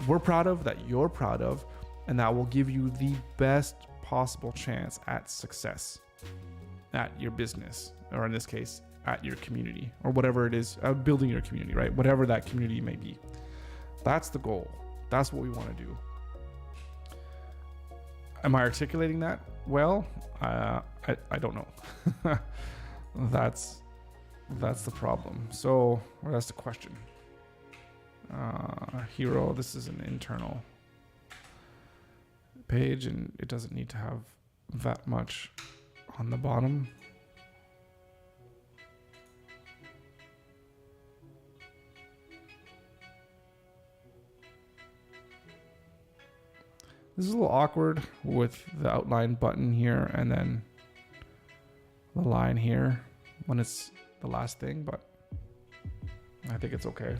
we're proud of, that you're proud of, and that will give you the best possible chance at success at your business, or in this case, at your community, or whatever it is, building your community, right? Whatever that community may be. That's the goal. That's what we want to do. Am I articulating that well? I don't know. That's the problem. So, or that's the question. Hero, this is an internal page and it doesn't need to have that much on the bottom. This is a little awkward with the outline button here and then the line here when it's the last thing, but I think it's okay.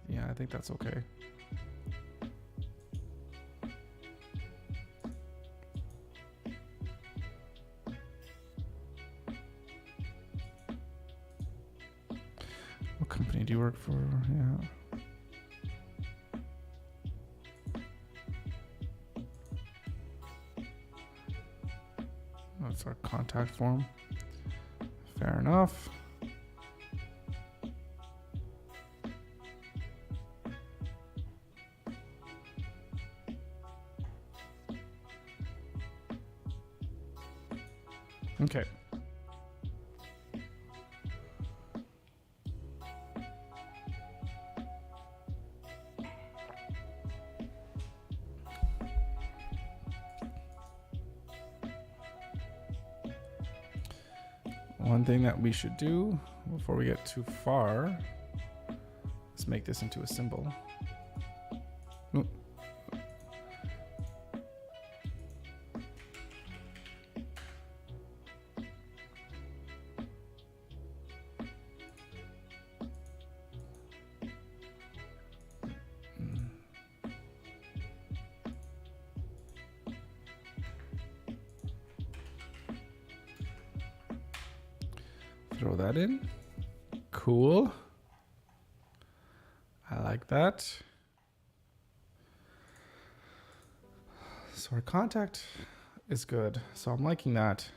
Yeah, I think that's okay. What company do you work for? Yeah. That's our contact form. Fair enough. Okay. One thing that we should do before we get too far is make this into a symbol. Ooh. Throw that in. Cool. I like that. So our contact is good. So I'm liking that.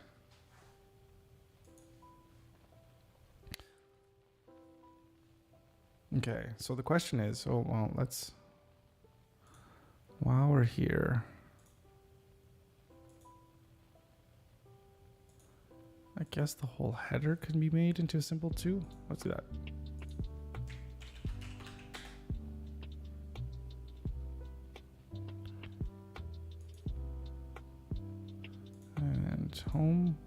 Okay, so the question is, well, let's, while we're here, I guess the whole header can be made into a symbol too. Let's do that. And home.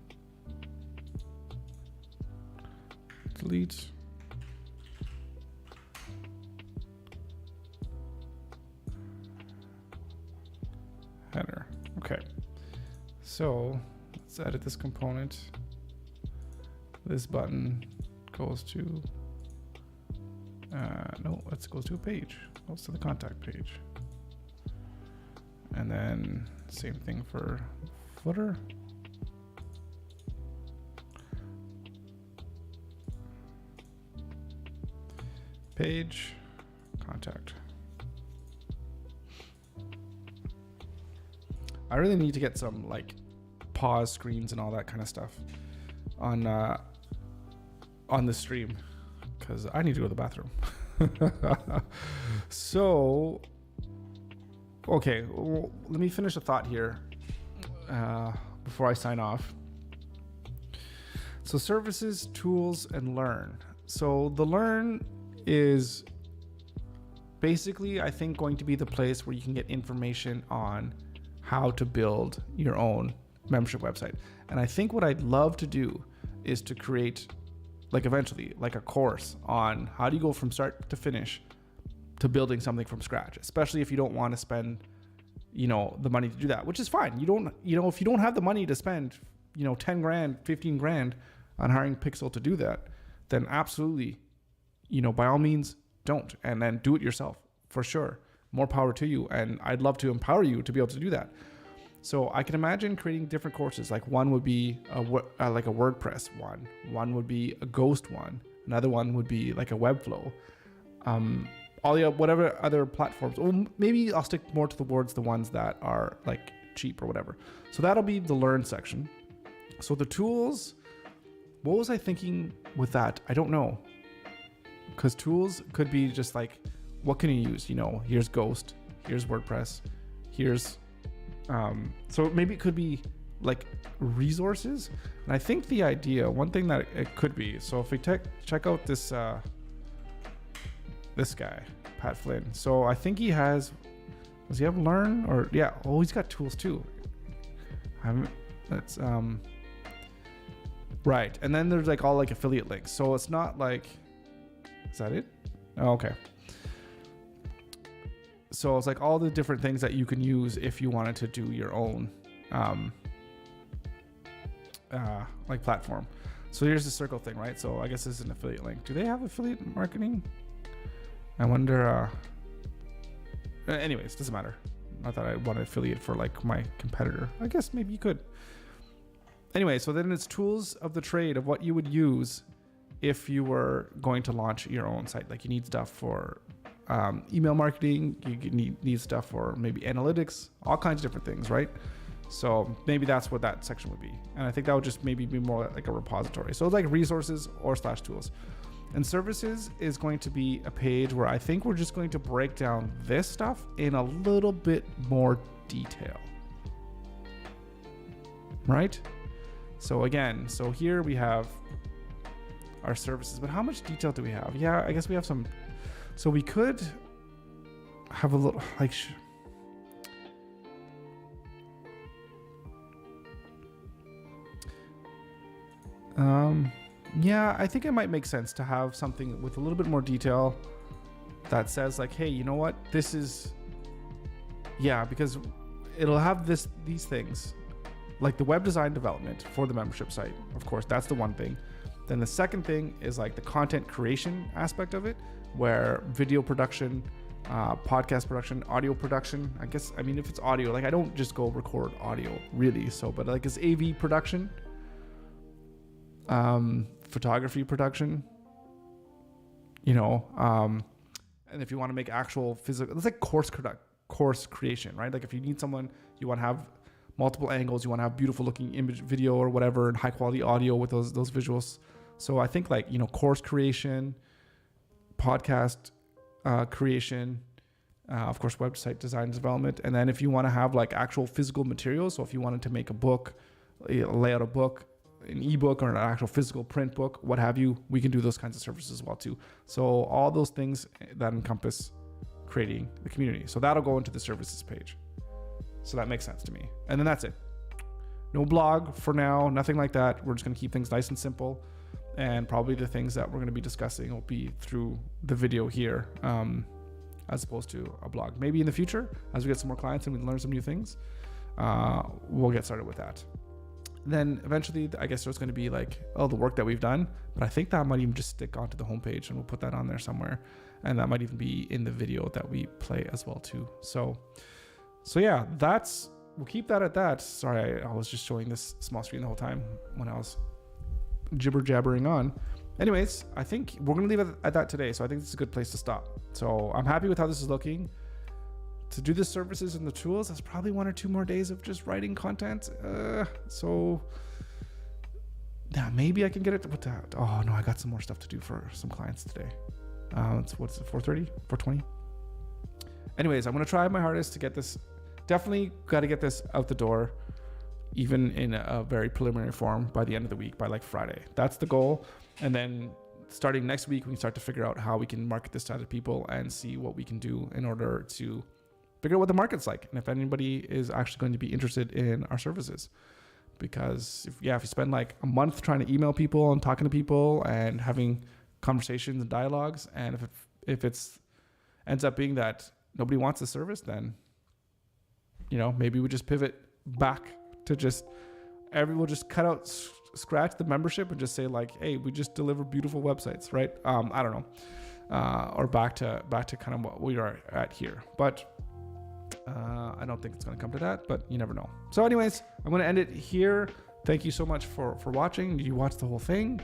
Delete. Header. Okay. So let's edit this component. This button goes to, no, let's go to a page. Goes to the contact page. And then same thing for footer. Page, contact. I really need to get some like pause screens and all that kind of stuff on the stream, because I need to go to the bathroom. So, okay, well, let me finish a thought here before I sign off. So services, tools, and learn. So the learn is basically, I think, going to be the place where you can get information on how to build your own membership website. And I think what I'd love to do is to create, like eventually, like a course on how do you go from start to finish to building something from scratch, especially if you don't want to spend, the money to do that, which is fine. You don't, if you don't have the money to spend, 10 grand, 15 grand on hiring Pixel to do that, then absolutely, by all means, don't. And then do it yourself for sure. More power to you. And I'd love to empower you to be able to do that. So I can imagine creating different courses. Like one would be like a WordPress one. One would be a Ghost one. Another one would be like a Webflow. All the whatever other platforms. Well, maybe I'll stick more towards the ones that are like cheap or whatever. So that'll be the learn section. So the tools, what was I thinking with that? I don't know. Because tools could be just like, what can you use? Here's Ghost, here's WordPress, here's, so maybe it could be like resources. And I think the idea, one thing that it could be, so if we check out this, this guy, Pat Flynn. So I think does he have learn or yeah. Oh, he's got tools too. That's, right. And then there's like all like affiliate links. So it's not like, is that it? Oh, okay. So it's like all the different things that you can use if you wanted to do your own like platform. So here's the circle thing, right? So I guess this is an affiliate link. Do they have affiliate marketing? I wonder. Anyways, doesn't matter. Not that I want to affiliate for like my competitor. I guess maybe you could. Anyway, so then it's tools of the trade of what you would use if you were going to launch your own site. Like you need stuff for email marketing, you need stuff for maybe analytics, all kinds of different things, right? So maybe that's what that section would be. And I think that would just maybe be more like a repository. So it's like resources or /tools. And services is going to be a page where I think we're just going to break down this stuff in a little bit more detail, right? So again, so here we have our services, but how much detail do we have? Yeah, I guess we have some. So we could have a little like, yeah, I think it might make sense to have something with a little bit more detail that says like, hey, you know what? This is, yeah, because it'll have these things like the web design development for the membership site. Of course, that's the one thing. Then the second thing is like the content creation aspect of it, where video production, podcast production, audio production. I guess, I mean, if it's audio, like I don't just go record audio really. So, but like it's AV production, photography production, and if you want to make actual physical, it's like course creation, right? Like if you need someone, you want to have multiple angles, you want to have beautiful looking image, video or whatever, and high quality audio with those visuals. So I think like, course creation, podcast creation, of course, website design and development. And then if you want to have like actual physical materials, so if you wanted to make a book, lay out a book, an ebook or an actual physical print book, what have you, we can do those kinds of services as well too. So all those things that encompass creating the community. So that'll go into the services page. So that makes sense to me. And then that's it. No blog for now, nothing like that. We're just going to keep things nice and simple. And probably the things that we're going to be discussing will be through the video here, as opposed to a blog. Maybe in the future, as we get some more clients and we learn some new things, we'll get started with that. Then eventually, I guess there's going to be like, the work that we've done, but I think that might even just stick onto the homepage and we'll put that on there somewhere. And that might even be in the video that we play as well too. So So yeah, we'll keep that at that. Sorry, I was just showing this small screen the whole time when I was jibber jabbering on. Anyways, I think we're gonna leave it at that today. So I think this is a good place to stop. So I'm happy with how this is looking. To do the services and the tools, that's probably 1 or 2 more days of just writing content. So yeah, maybe I can get it to put that. Oh no, I got some more stuff to do for some clients today. What's it, 4:30, 4:20? Anyways, I'm gonna try my hardest to get this. Definitely got to get this out the door, even in a very preliminary form by the end of the week, by like Friday. That's the goal. And then starting next week, we can start to figure out how we can market this to other people and see what we can do in order to figure out what the market's like and if anybody is actually going to be interested in our services. Because if you spend like a month trying to email people and talking to people and having conversations and dialogues, and if it's ends up being that nobody wants the service, then maybe we just pivot back to we'll just cut out, scratch the membership and just say like, hey, we just deliver beautiful websites, right? I don't know, or back to kind of what we are at here, but I don't think it's going to come to that, but you never know. So anyways, I'm going to end it here. Thank you so much for watching. You watched the whole thing.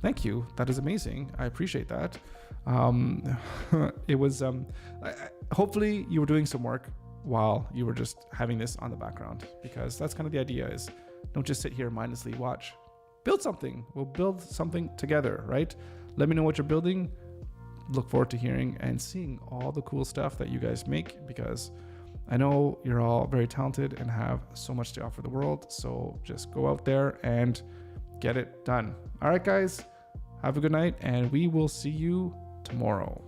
Thank you. That is amazing. I appreciate that. It was, hopefully you were doing some work while you were just having this on the background, because that's kind of the idea is don't just sit here and mindlessly watch. Build something. We'll build something together, right? Let me know what you're building. Look forward to hearing and seeing all the cool stuff that you guys make, because I know you're all very talented and have so much to offer the world. So just go out there and get it done. All right, guys, have a good night, and we will see you tomorrow.